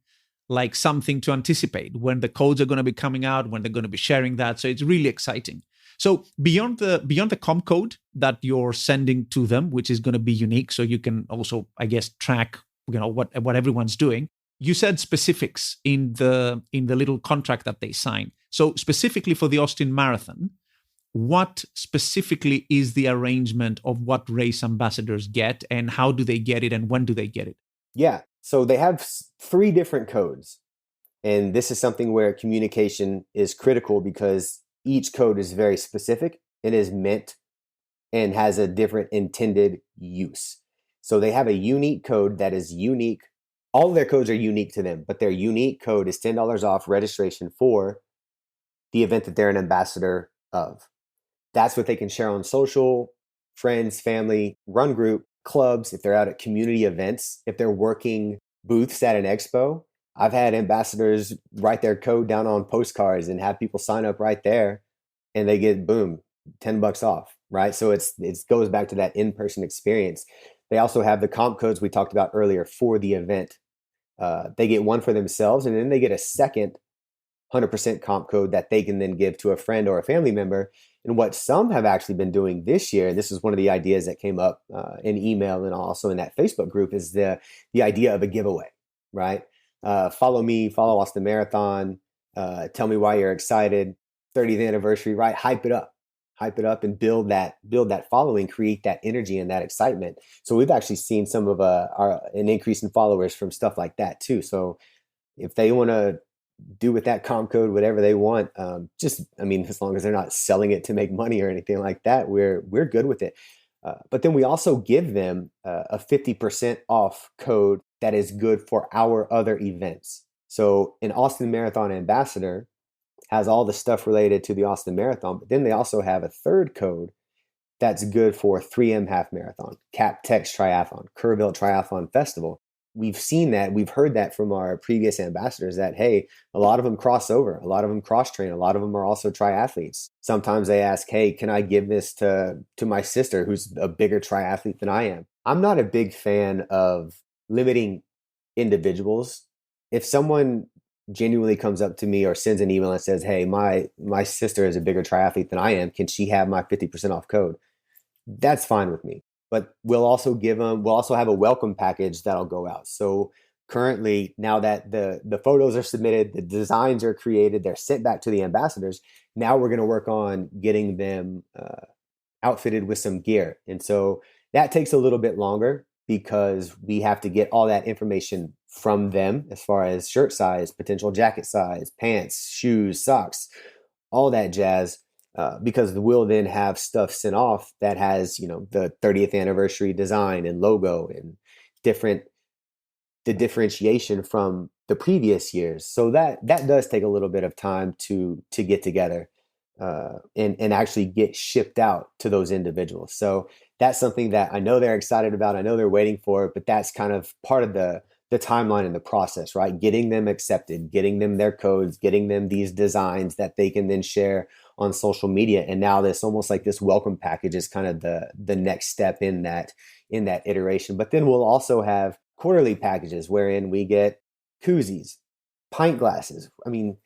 like something to anticipate when the codes are going to be coming out, when they're going to be sharing that. So it's really exciting. So beyond the comp code that you're sending to them, which is going to be unique, so you can also, I guess, track what everyone's doing. You said specifics in the little contract that they sign. So specifically for the Austin Marathon, what specifically is the arrangement of what race ambassadors get, and how do they get it, and when do they get it?
Yeah. So they have 3 different codes. And this is something where communication is critical because each code is very specific. It is meant and has a different intended use. So they have a unique code that is unique. All of their codes are unique to them, but their unique code is $10 off registration for the event that they're an ambassador of. That's what they can share on social, friends, family, run group, clubs, if they're out at community events, if they're working booths at an expo. I've had ambassadors write their code down on postcards and have people sign up right there, and they get, boom, $10 off, right? So it goes back to that in-person experience. They also have the comp codes we talked about earlier for the event. They get one for themselves, and then they get a second 100% comp code that they can then give to a friend or a family member. And what some have actually been doing this year, this is one of the ideas that came up in email and also in that Facebook group, is the idea of a giveaway, right? Follow me, follow Austin Marathon, tell me why you're excited, 30th anniversary, right? Hype it up and build that following, create that energy and that excitement. So we've actually seen some of an increase in followers from stuff like that too. So if they want to do with that comp code whatever they want, as long as they're not selling it to make money or anything like that, we're good with it. But then we also give them a 50% off code that is good for our other events. So an Austin Marathon ambassador has all the stuff related to the Austin Marathon, but then they also have a third code that's good for 3M Half Marathon, CapTex Triathlon, Kerrville Triathlon Festival. We've seen that, we've heard that from our previous ambassadors that, hey, a lot of them cross over, a lot of them cross train, a lot of them are also triathletes. Sometimes they ask, hey, can I give this to my sister who's a bigger triathlete than I am? I'm not a big fan of limiting individuals. If someone genuinely comes up to me or sends an email and says, hey, my sister is a bigger triathlete than I am, can she have my 50% off code? That's fine with me. But we'll also have a welcome package that'll go out. So currently, now that the photos are submitted, the designs are created, they're sent back to the ambassadors. Now we're going to work on getting them outfitted with some gear. And so that takes a little bit longer because we have to get all that information from them as far as shirt size, potential jacket size, pants, shoes, socks, all that jazz. Because we'll then have stuff sent off that has, the 30th anniversary design and logo and the differentiation from the previous years. So that does take a little bit of time to get together and actually get shipped out to those individuals. So that's something that I know they're excited about. I know they're waiting for it, but that's kind of part of the timeline and the process, right? Getting them accepted, getting them their codes, getting them these designs that they can then share on social media. And now this almost like this welcome package is kind of the next step in that iteration. But then we'll also have quarterly packages wherein we get koozies, pint glasses. I mean,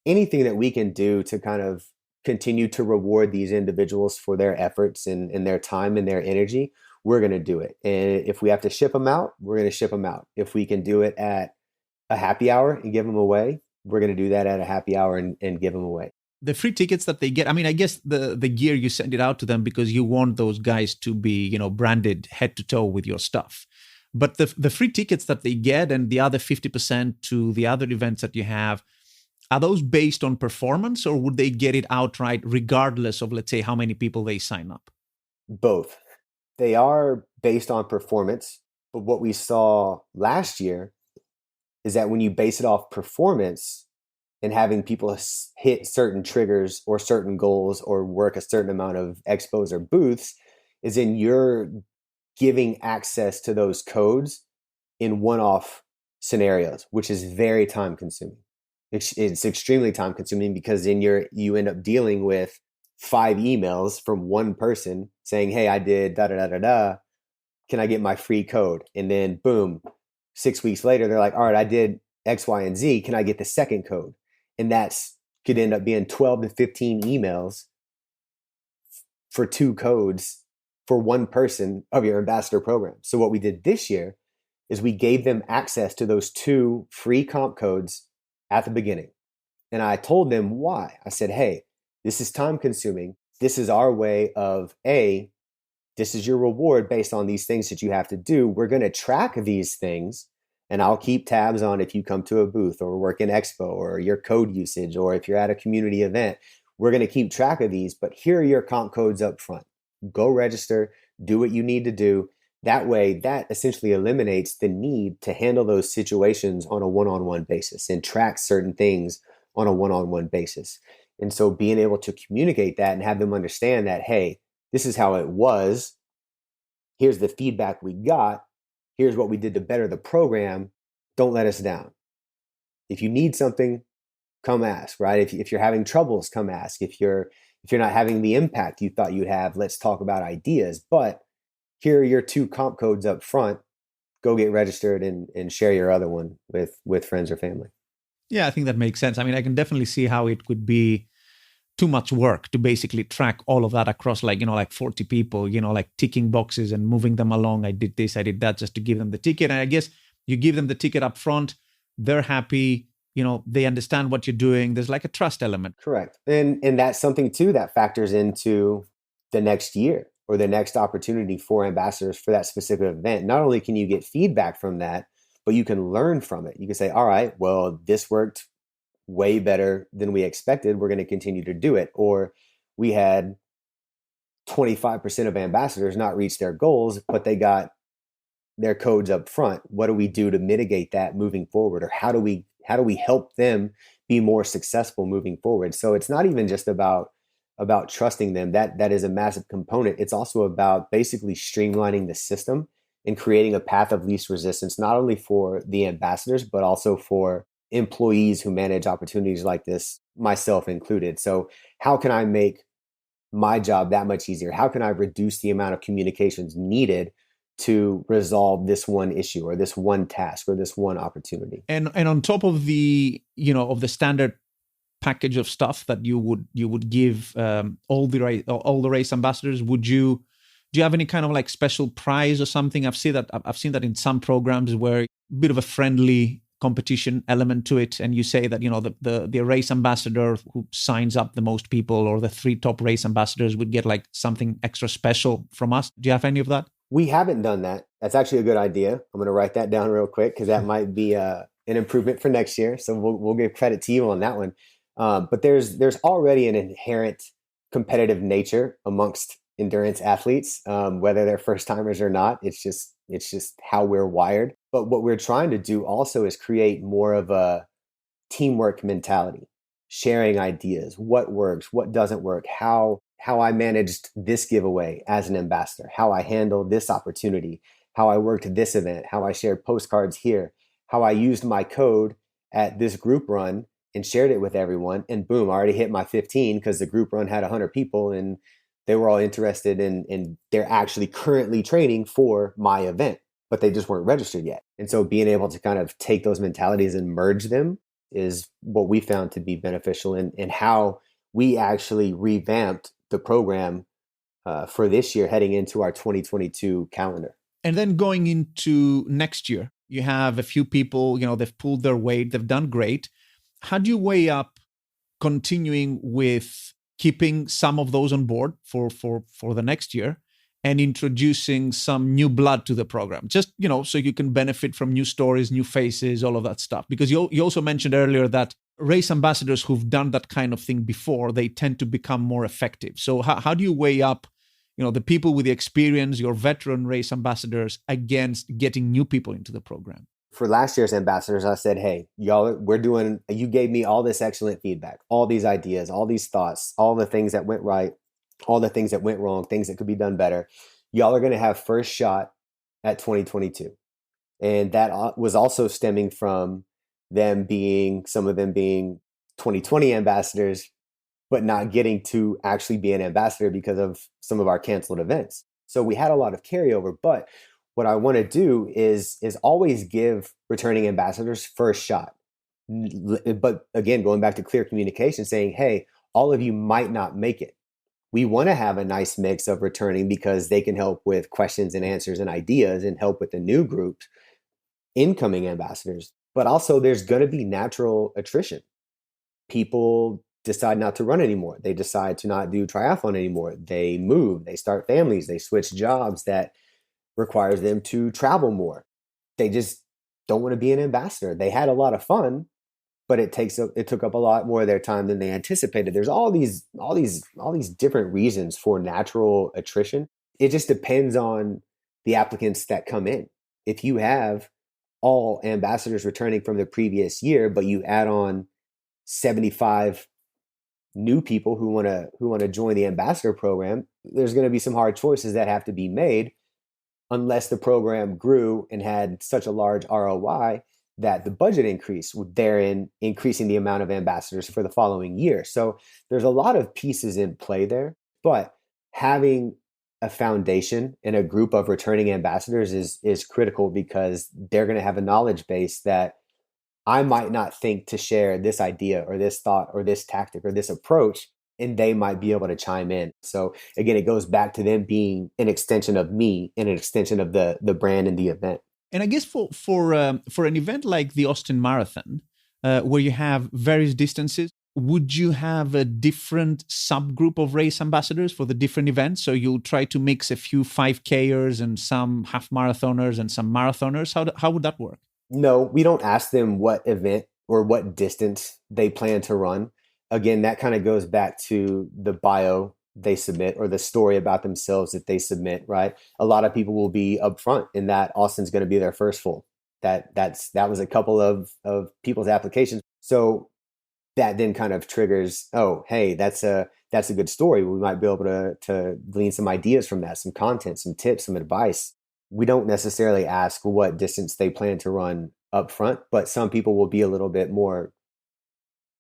anything that we can do to kind of continue to reward these individuals for their efforts and their time and their energy, we're going to do it. And if we have to ship them out, we're going to ship them out. If we can do it at a happy hour and give them away, we're going to do that at a happy hour and give them away.
The free tickets that they get, I mean, I guess the gear, you send it out to them because you want those guys to be, branded head to toe with your stuff. But the free tickets that they get and the other 50% to the other events that you have, are those based on performance, or would they get it outright regardless of, let's say, how many people they sign up?
Both. They are based on performance. But what we saw last year is that when you base it off performance, and having people hit certain triggers or certain goals or work a certain amount of expos or booths, is in you're giving access to those codes in one-off scenarios, which is very time consuming. It's extremely time consuming because then you end up dealing with 5 emails from one person saying, "Hey, I did da da da da da. Can I get my free code?" And then boom, 6 weeks later, they're like, "All right, I did X, Y, and Z. Can I get the second code?" And that's could end up being 12 to 15 emails for 2 codes for one person of your ambassador program. So what we did this year is we gave them access to those 2 free comp codes at the beginning. And I told them why. I said, "Hey, this is time consuming. This is our way of this is your reward based on these things that you have to do. We're going to track these things and I'll keep tabs on if you come to a booth or work in expo or your code usage, or if you're at a community event, we're going to keep track of these, but here are your comp codes up front. Go register, do what you need to do." That way, that essentially eliminates the need to handle those situations on a one-on-one basis and track certain things on a one-on-one basis. And so being able to communicate that and have them understand that, hey, this is how it was. Here's the feedback we got. Here's what we did to better the program. Don't let us down. If you need something, come ask, right? If you're having troubles, come ask. If you're not having the impact you thought you'd have, let's talk about ideas. But here are your 2 comp codes up front. Go get registered and share your other one with friends or family.
Yeah, I think that makes sense. I mean, I can definitely see how it could be too much work to basically track all of that across like 40 people, like ticking boxes and moving them along. I did this, I did that, just to give them the ticket. And I guess you give them the ticket up front, they're happy, they understand what you're doing. There's like a trust element.
Correct. And that's something too that factors into the next year or the next opportunity for ambassadors for that specific event. Not only can you get feedback from that, but you can learn from it. You can say, all right, well, this worked way better than we expected. We're going to continue to do it. Or we had 25% of ambassadors not reach their goals, but they got their codes up front. What do we do to mitigate that moving forward? Or how do we help them be more successful moving forward? So it's not even just about trusting them. That is a massive component. It's also about basically streamlining the system and creating a path of least resistance, not only for the ambassadors, but also for employees who manage opportunities like this, myself included. So how can I make my job that much easier? How can I reduce the amount of communications needed to resolve this one issue or this one task or this one opportunity?
And on top of the of the standard package of stuff that you would give all the race ambassadors, do you have any kind of like special prize or something? I've seen that in some programs where a bit of a friendly competition element to it, and you say that the race ambassador who signs up the most people, or the 3 top race ambassadors, would get like something extra special from us. Do you have any of that?
We haven't done that. That's actually a good idea. I'm going to write that down real quick because that might be an improvement for next year. So we'll give credit to you on that one. But there's already an inherent competitive nature amongst endurance athletes, whether they're first timers or not. It's just how we're wired. But what we're trying to do also is create more of a teamwork mentality, sharing ideas, what works, what doesn't work, how I managed this giveaway as an ambassador, how I handled this opportunity, how I worked this event, how I shared postcards here, how I used my code at this group run and shared it with everyone. And boom, I already hit my 15 because the group run had 100 people and they were all interested and they're actually currently training for my event, but they just weren't registered yet. And so being able to kind of take those mentalities and merge them is what we found to be beneficial in how we actually revamped the program for this year heading into our 2022 calendar.
And then going into next year, you have a few people, they've pulled their weight, they've done great. How do you weigh up continuing with keeping some of those on board for the next year and introducing some new blood to the program, just, so you can benefit from new stories, new faces, all of that stuff? Because you also mentioned earlier that race ambassadors who've done that kind of thing before, they tend to become more effective. So how do you weigh up, the people with the experience, your veteran race ambassadors, against getting new people into the program?
For last year's ambassadors, I said, hey, y'all, you gave me all this excellent feedback, all these ideas, all these thoughts, all the things that went right, all the things that went wrong, things that could be done better. Y'all are going to have first shot at 2022. And that was also stemming from some of them being 2020 ambassadors, but not getting to actually be an ambassador because of some of our canceled events. So we had a lot of carryover, but what I want to do is always give returning ambassadors first shot. But again, going back to clear communication, saying, hey, all of you might not make it. We want to have a nice mix of returning because they can help with questions and answers and ideas and help with the new groups, incoming ambassadors. But also there's going to be natural attrition. People decide not to run anymore. They decide to not do triathlon anymore. They move, they start families, they switch jobs that requires them to travel more. They just don't want to be an ambassador. They had a lot of fun, but it took up a lot more of their time than they anticipated. There's all these different reasons for natural attrition. It just depends on the applicants that come in. If you have all ambassadors returning from the previous year, but you add on 75 new people who want to join the ambassador program, there's going to be some hard choices that have to be made unless the program grew and had such a large ROI that the budget increase, therein increasing the amount of ambassadors for the following year. So there's a lot of pieces in play there, but having a foundation and a group of returning ambassadors is critical because they're going to have a knowledge base that I might not think to share this idea or this thought or this tactic or this approach, and they might be able to chime in. So again, it goes back to them being an extension of me and an extension of the brand and the event.
And I guess for an event like the Austin Marathon, where you have various distances, would you have a different subgroup of race ambassadors for the different events? So you'll try to mix a few 5Kers and some half marathoners and some marathoners. How would that work?
No, we don't ask them what event or what distance they plan to run. Again, that kind of goes back to the bio they submit or the story about themselves that they submit, right? A lot of people will be upfront in that Austin's going to be their first full. That was a couple of people's applications. So that then kind of triggers, oh, hey, that's a good story. We might be able to glean some ideas from that, some content, some tips, some advice. We don't necessarily ask what distance they plan to run up front, but some people will be a little bit more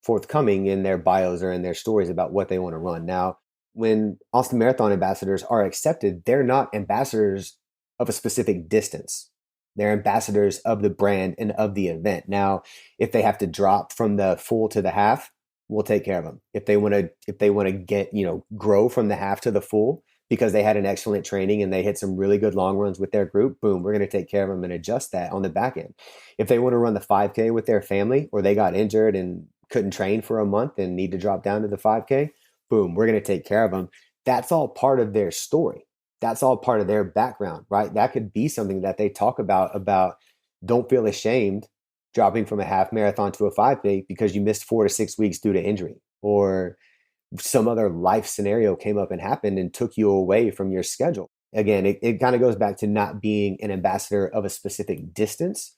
forthcoming in their bios or in their stories about what they want to run. Now, when Austin Marathon ambassadors are accepted, they're not ambassadors of a specific distance. They're ambassadors of the brand and of the event. Now, if they have to drop from the full to the half, we'll take care of them. If they want to get, grow from the half to the full because they had an excellent training and they hit some really good long runs with their group, boom, we're going to take care of them and adjust that on the back end. If they want to run the 5K with their family or they got injured and couldn't train for a month and need to drop down to the 5K, boom, we're going to take care of them. That's all part of their story. That's all part of their background, right? That could be something that they talk about don't feel ashamed dropping from a half marathon to a 5K because you missed 4 to 6 weeks due to injury, or some other life scenario came up and happened and took you away from your schedule. Again, it kind of goes back to not being an ambassador of a specific distance,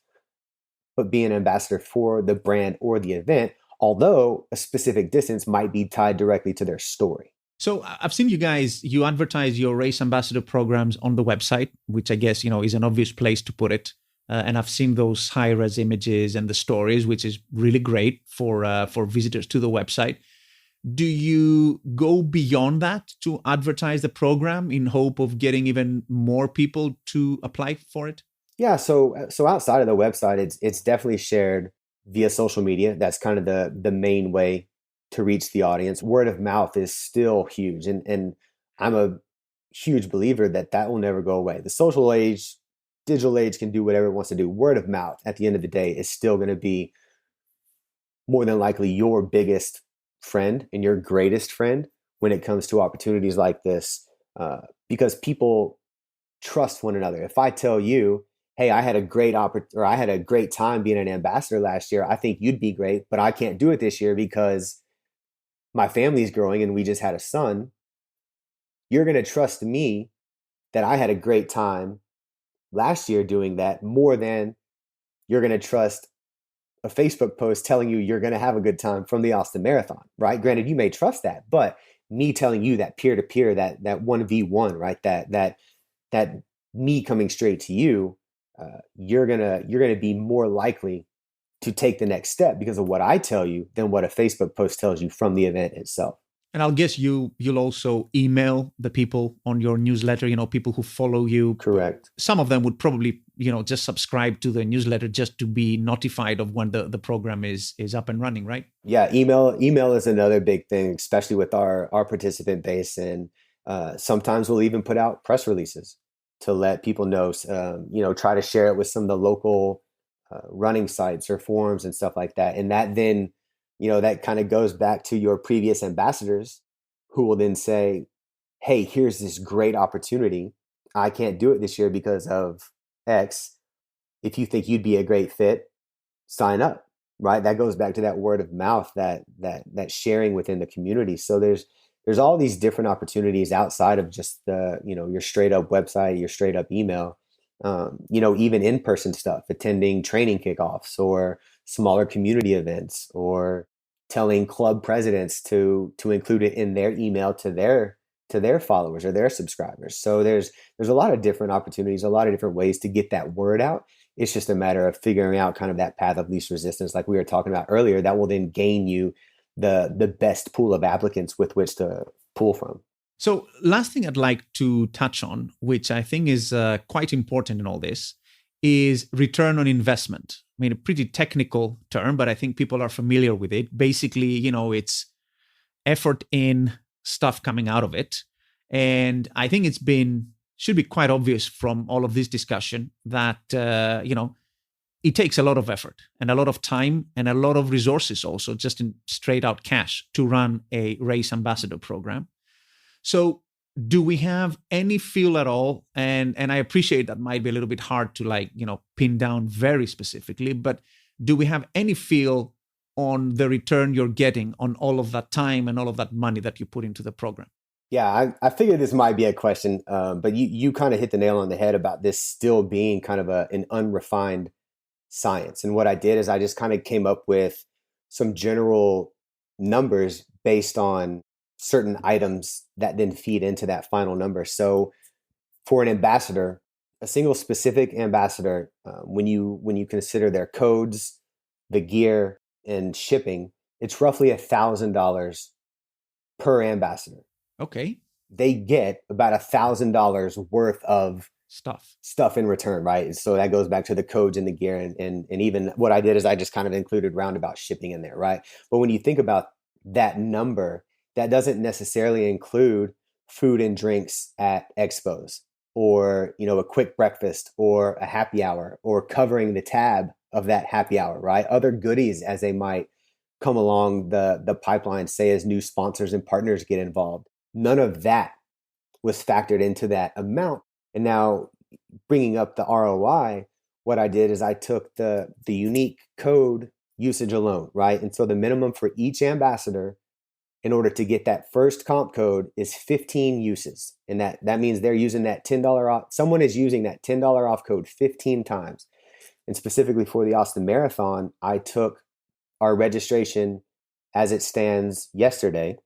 but being an ambassador for the brand or the event, although a specific distance might be tied directly to their story.
So I've seen you advertise your race ambassador programs on the website, which I guess, is an obvious place to put it. And I've seen those high-res images and the stories, which is really great for visitors to the website. Do you go beyond that to advertise the program in hope of getting even more people to apply for it?
Yeah, so outside of the website, it's definitely shared via social media. That's kind of the main way to reach the audience. Word of mouth is still huge. And I'm a huge believer that will never go away. The social age, digital age can do whatever it wants to do. Word of mouth at the end of the day is still going to be more than likely your biggest friend and your greatest friend when it comes to opportunities like this, because people trust one another. If I tell you, hey, I had a great time being an ambassador last year, I think you'd be great, but I can't do it this year because my family's growing and we just had a son, you're going to trust me that I had a great time last year doing that more than you're going to trust a Facebook post telling you you're going to have a good time from the Austin Marathon, right? Granted, you may trust that, but me telling you that peer-to-peer, that 1v1, right? That me coming straight to you, you're gonna be more likely to take the next step because of what I tell you than what a Facebook post tells you from the event itself.
And I'll guess you'll also email the people on your newsletter, people who follow you.
Correct.
Some of them would probably, just subscribe to the newsletter just to be notified of when the program is up and running, right?
Yeah, email is another big thing, especially with our participant base. And sometimes we'll even put out press releases to let people know, try to share it with some of the local running sites or forums and stuff like that. And that then, that kind of goes back to your previous ambassadors who will then say, hey, here's this great opportunity. I can't do it this year because of X. If you think you'd be a great fit, sign up, right? That goes back to that word of mouth, that sharing within the community. So there's all these different opportunities outside of just the, your straight up website, your straight up email, even in-person stuff, attending training kickoffs or smaller community events, or telling club presidents to include it in their email to their followers or their subscribers. So there's a lot of different opportunities, a lot of different ways to get that word out. It's just a matter of figuring out kind of that path of least resistance, like we were talking about earlier, that will then gain you the best pool of applicants with which to pull from.
So last thing I'd like to touch on, which I think is quite important in all this, is return on investment. I mean, a pretty technical term, but I think people are familiar with it. Basically, it's effort in, stuff coming out of it. And I think should be quite obvious from all of this discussion that, it takes a lot of effort and a lot of time and a lot of resources also, just in straight out cash, to run a race ambassador program. So do we have any feel at all? And I appreciate that might be a little bit hard to pin down very specifically, but do we have any feel on the return you're getting on all of that time and all of that money that you put into the program?
Yeah, I figured this might be a question, but you kind of hit the nail on the head about this still being kind of an unrefined science. And what I did is I just kind of came up with some general numbers based on certain items that then feed into that final number. So for an ambassador, a single specific ambassador, when you consider their codes, the gear, and shipping, it's roughly $1,000 per ambassador.
Okay.
They get about $1,000 worth of stuff in return, right? So that goes back to the codes and the gear, and even what I did is I just kind of included roundabout shipping in there, right? But when you think about that number, that doesn't necessarily include food and drinks at expos, or a quick breakfast, or a happy hour, or covering the tab of that happy hour, right? Other goodies as they might come along the pipeline, say as new sponsors and partners get involved. None of that was factored into that amount. And now, bringing up the ROI, what I did is I took the unique code usage alone, right? And so the minimum for each ambassador in order to get that first comp code is 15 uses. And that means they're using that $10 off. Someone is using that $10 off code 15 times. And specifically for the Austin Marathon, I took our registration as it stands yesterday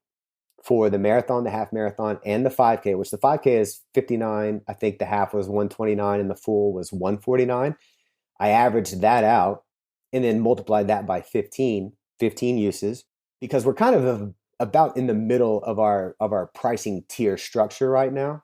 for the marathon, the half marathon, and the 5K, which the 5K is 59. I think the half was 129 and the full was 149. I averaged that out and then multiplied that by 15 uses, because we're kind of about in the middle of our pricing tier structure right now.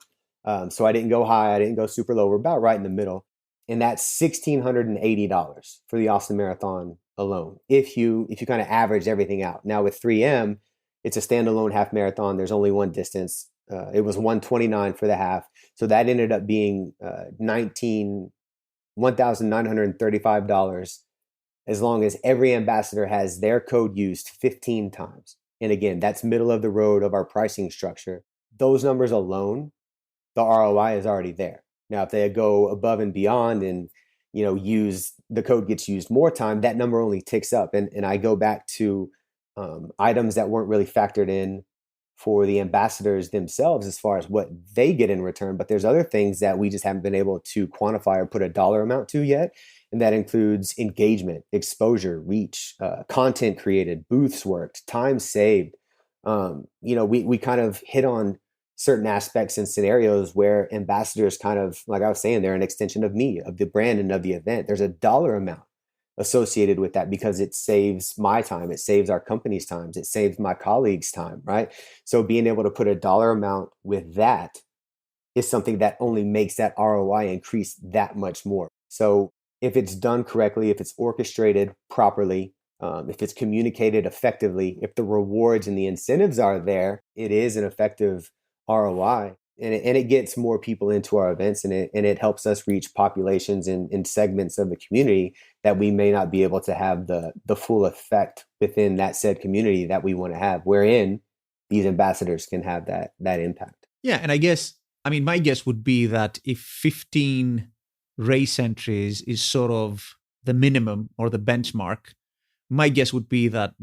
So I didn't go high, I didn't go super low. We're about right in the middle. And that's $1,680 for the Austin Marathon alone, if you kind of average everything out. Now with 3M, it's a standalone half marathon. There's only one distance. It was 129 for the half. So that ended up being $1,935, as long as every ambassador has their code used 15 times. And again, that's middle of the road of our pricing structure. Those numbers alone, the ROI is already there. Now, if they go above and beyond and use the code gets used more time, that number only ticks up. And I go back to items that weren't really factored in for the ambassadors themselves as far as what they get in return. But there's other things that we just haven't been able to quantify or put a dollar amount to yet. And that includes engagement, exposure, reach, content created, booths worked, time saved. We kind of hit on certain aspects and scenarios where ambassadors kind of, like I was saying, they're an extension of me, of the brand, and of the event. There's a dollar amount associated with that because it saves my time, it saves our company's time, it saves my colleagues' time, right? So being able to put a dollar amount with that is something that only makes that ROI increase that much more. So if it's done correctly, if it's orchestrated properly, if it's communicated effectively, if the rewards and the incentives are there, it is an effective ROI. And it gets more people into our events, and it helps us reach populations in segments of the community that we may not be able to have the full effect within that said community that we want to have, wherein these ambassadors can have that impact.
Yeah, and my guess would be that if 15 race entries is sort of the minimum or the benchmark, my guess would be that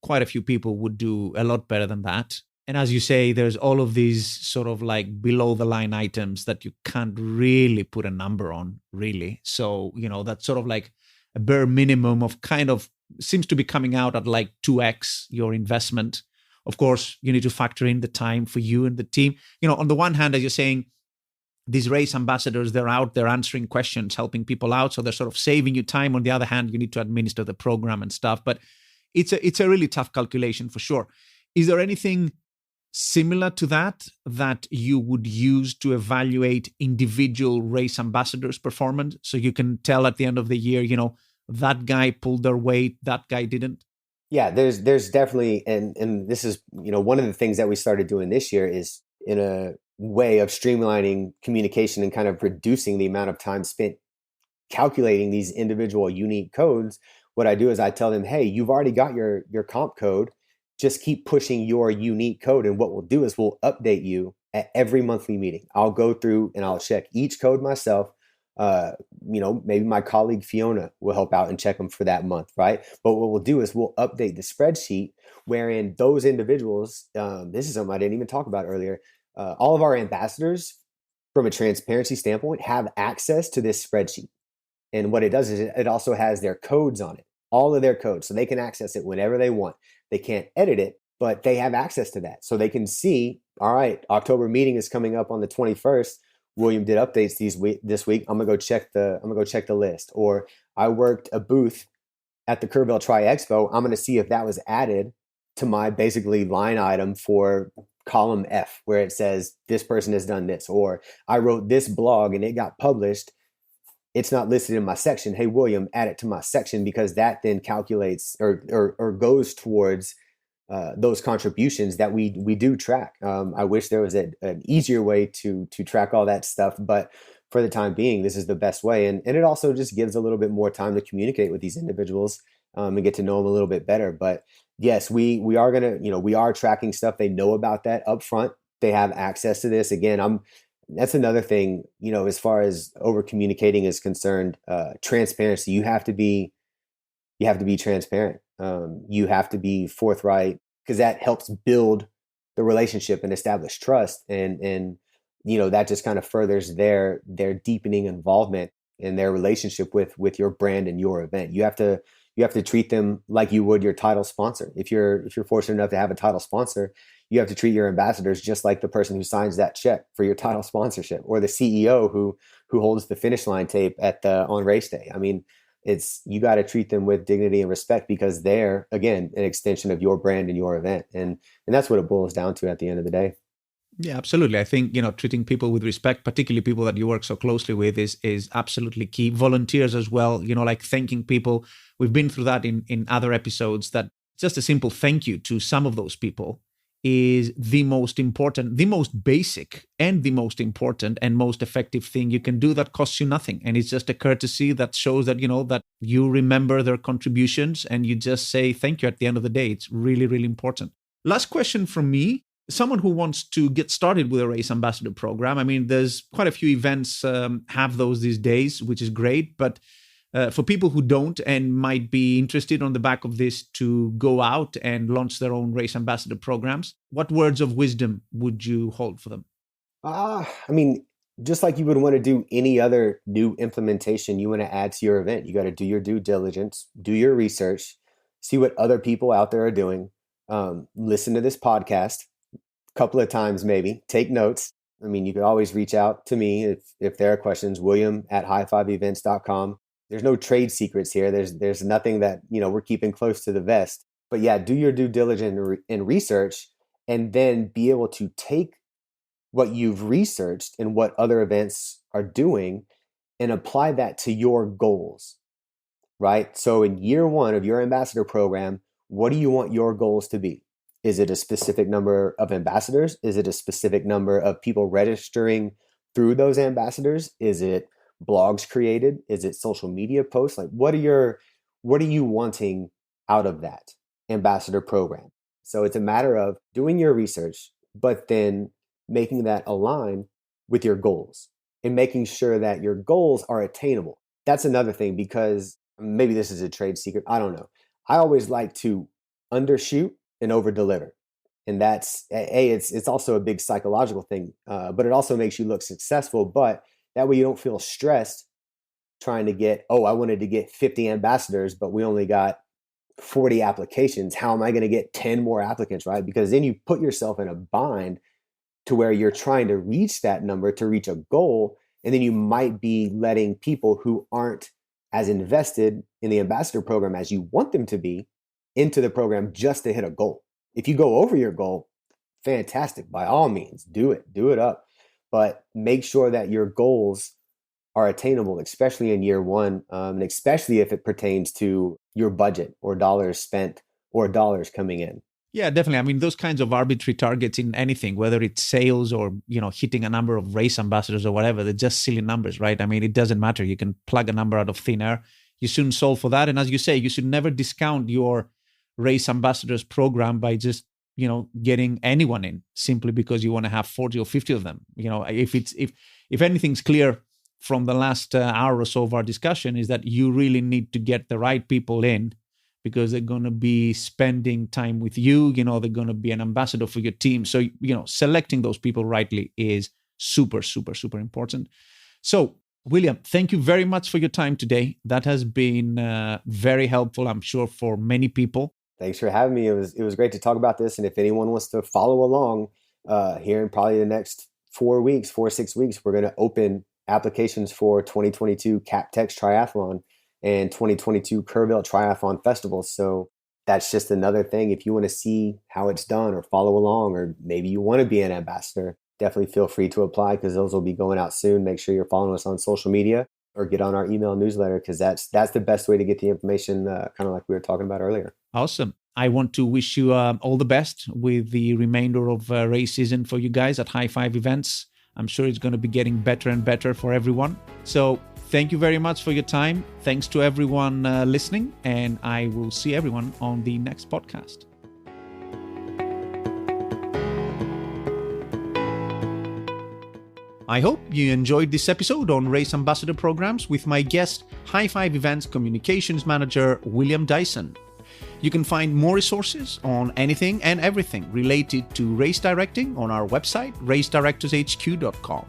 quite a few people would do a lot better than that. And as you say, there's all of these sort of like below the line items that you can't really put a number on, really. So, that's sort of like a bare minimum of kind of seems to be coming out at like 2x your investment. Of course, you need to factor in the time for you and the team. On the one hand, as you're saying, these race ambassadors, they're out there answering questions, helping people out. So they're sort of saving you time. On the other hand, you need to administer the program and stuff. But it's a really tough calculation for sure. Is there anything similar to that you would use to evaluate individual race ambassadors' performance? So you can tell at the end of the year, that guy pulled their weight, that guy didn't?
Yeah, there's definitely, and this is, one of the things that we started doing this year is in a way of streamlining communication and kind of reducing the amount of time spent calculating these individual unique codes. What I do is I tell them, hey, you've already got your comp code. Just keep pushing your unique code. And what we'll do is we'll update you at every monthly meeting. I'll go through and I'll check each code myself. Maybe my colleague Fiona will help out and check them for that month, right? But what we'll do is we'll update the spreadsheet wherein those individuals, this is something I didn't even talk about earlier, all of our ambassadors, from a transparency standpoint, have access to this spreadsheet. And what it does is it also has their codes on it, all of their codes, so they can access it whenever they want. They can't edit it, but they have access to that. So they can see, all right, October meeting is coming up on the 21st. William did updates this week. I'm gonna go check the list. Or I worked a booth at the Kerrville Tri Expo. I'm gonna see if that was added to my basically line item for column F, where it says this person has done this. Or I wrote this blog and it got published. It's not listed in my section. Hey, William, add it to my section, because that then calculates or goes towards those contributions that we do track. I wish there was an easier way to track all that stuff, but for the time being, this is the best way. And it also just gives a little bit more time to communicate with these individuals and get to know them a little bit better. But yes, we are we are tracking stuff. They know about that up front. They have access to this. Again, that's another thing, as far as over communicating is concerned, transparency. You have to be transparent. You have to be forthright, because that helps build the relationship and establish trust. And that just kind of furthers their deepening involvement in their relationship with your brand and your event. You have to treat them like you would your title sponsor. If you're fortunate enough to have a title sponsor, you have to treat your ambassadors just like the person who signs that check for your title sponsorship, or the CEO who holds the finish line tape on race day. I mean, you got to treat them with dignity and respect, because they're, again, an extension of your brand and your event. And that's what it boils down to at the end of the day.
Yeah, absolutely. I think, treating people with respect, particularly people that you work so closely with, is absolutely key. Volunteers as well, like thanking people. We've been through that in other episodes, that just a simple thank you to some of those people is the most important, the most basic, and the most important and most effective thing you can do that costs you nothing. And it's just a courtesy that shows that, that you remember their contributions, and you just say thank you at the end of the day. It's really, really important. Last question from me. Someone who wants to get started with a race ambassador program. I mean, there's quite a few events have those these days, which is great. But for people who don't and might be interested on the back of this to go out and launch their own race ambassador programs, what words of wisdom would you hold for them?
I mean, just like you would want to do any other new implementation you want to add to your event, you got to do your due diligence, do your research, see what other people out there are doing, listen to this podcast a couple of times, maybe take notes. I mean, you can always reach out to me if there are questions, William at highfiveevents.com. there's no trade secrets here. There's nothing that, we're keeping close to the vest. But yeah, do your due diligence and research, and then be able to take what you've researched and what other events are doing and apply that to your goals, right? So in year one of your ambassador program, what do you want your goals to be? Is it a specific number of ambassadors? Is it a specific number of people registering through those ambassadors? Is it blogs created? Is it social media posts? Like, what are you wanting out of that ambassador program? So it's a matter of doing your research, but then making that align with your goals and making sure that your goals are attainable. That's another thing, because maybe this is a trade secret, I don't know. I always like to undershoot and over deliver. And that's it's also a big psychological thing, but it also makes you look successful. But that way you don't feel stressed trying to get, I wanted to get 50 ambassadors, but we only got 40 applications. How am I going to get 10 more applicants, right? Because then you put yourself in a bind to where you're trying to reach that number to reach a goal. And then you might be letting people who aren't as invested in the ambassador program as you want them to be into the program just to hit a goal. If you go over your goal, fantastic. By all means, do it up. But make sure that your goals are attainable, especially in year one, and especially if it pertains to your budget or dollars spent or dollars coming in.
Yeah, definitely. I mean, those kinds of arbitrary targets in anything, whether it's sales or, hitting a number of race ambassadors or whatever, they're just silly numbers, right? I mean, it doesn't matter. You can plug a number out of thin air. You shouldn't solve for that. And as you say, you should never discount your race ambassadors program by just, getting anyone in simply because you want to have 40 or 50 of them. If anything's clear from the last hour or so of our discussion, is that you really need to get the right people in, because they're going to be spending time with you. They're going to be an ambassador for your team. So, selecting those people rightly is super, super, super important. So, William, thank you very much for your time today. That has been very helpful, I'm sure, for many people.
Thanks for having me. It was great to talk about this. And if anyone wants to follow along here in probably the next 4 or 6 weeks, we're going to open applications for 2022 CapTex Triathlon and 2022 Kerrville Triathlon Festival. So that's just another thing. If you want to see how it's done or follow along, or maybe you want to be an ambassador, definitely feel free to apply, because those will be going out soon. Make sure you're following us on social media or get on our email newsletter, because that's the best way to get the information, kind of like we were talking about earlier.
Awesome. I want to wish you all the best with the remainder of race season for you guys at High Five Events. I'm sure it's going to be getting better and better for everyone. So thank you very much for your time. Thanks to everyone listening, and I will see everyone on the next podcast. I hope you enjoyed this episode on Race Ambassador Programs with my guest, High Five Events Communications Manager, William Dyson. You can find more resources on anything and everything related to race directing on our website, racedirectorshq.com.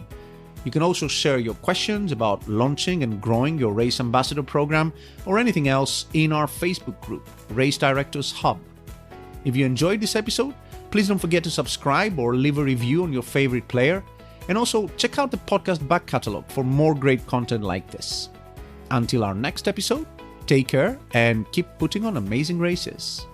You can also share your questions about launching and growing your Race Ambassador program or anything else in our Facebook group, Race Directors Hub. If you enjoyed this episode, please don't forget to subscribe or leave a review on your favorite player. And also check out the podcast back catalog for more great content like this. Until our next episode, take care and keep putting on amazing races.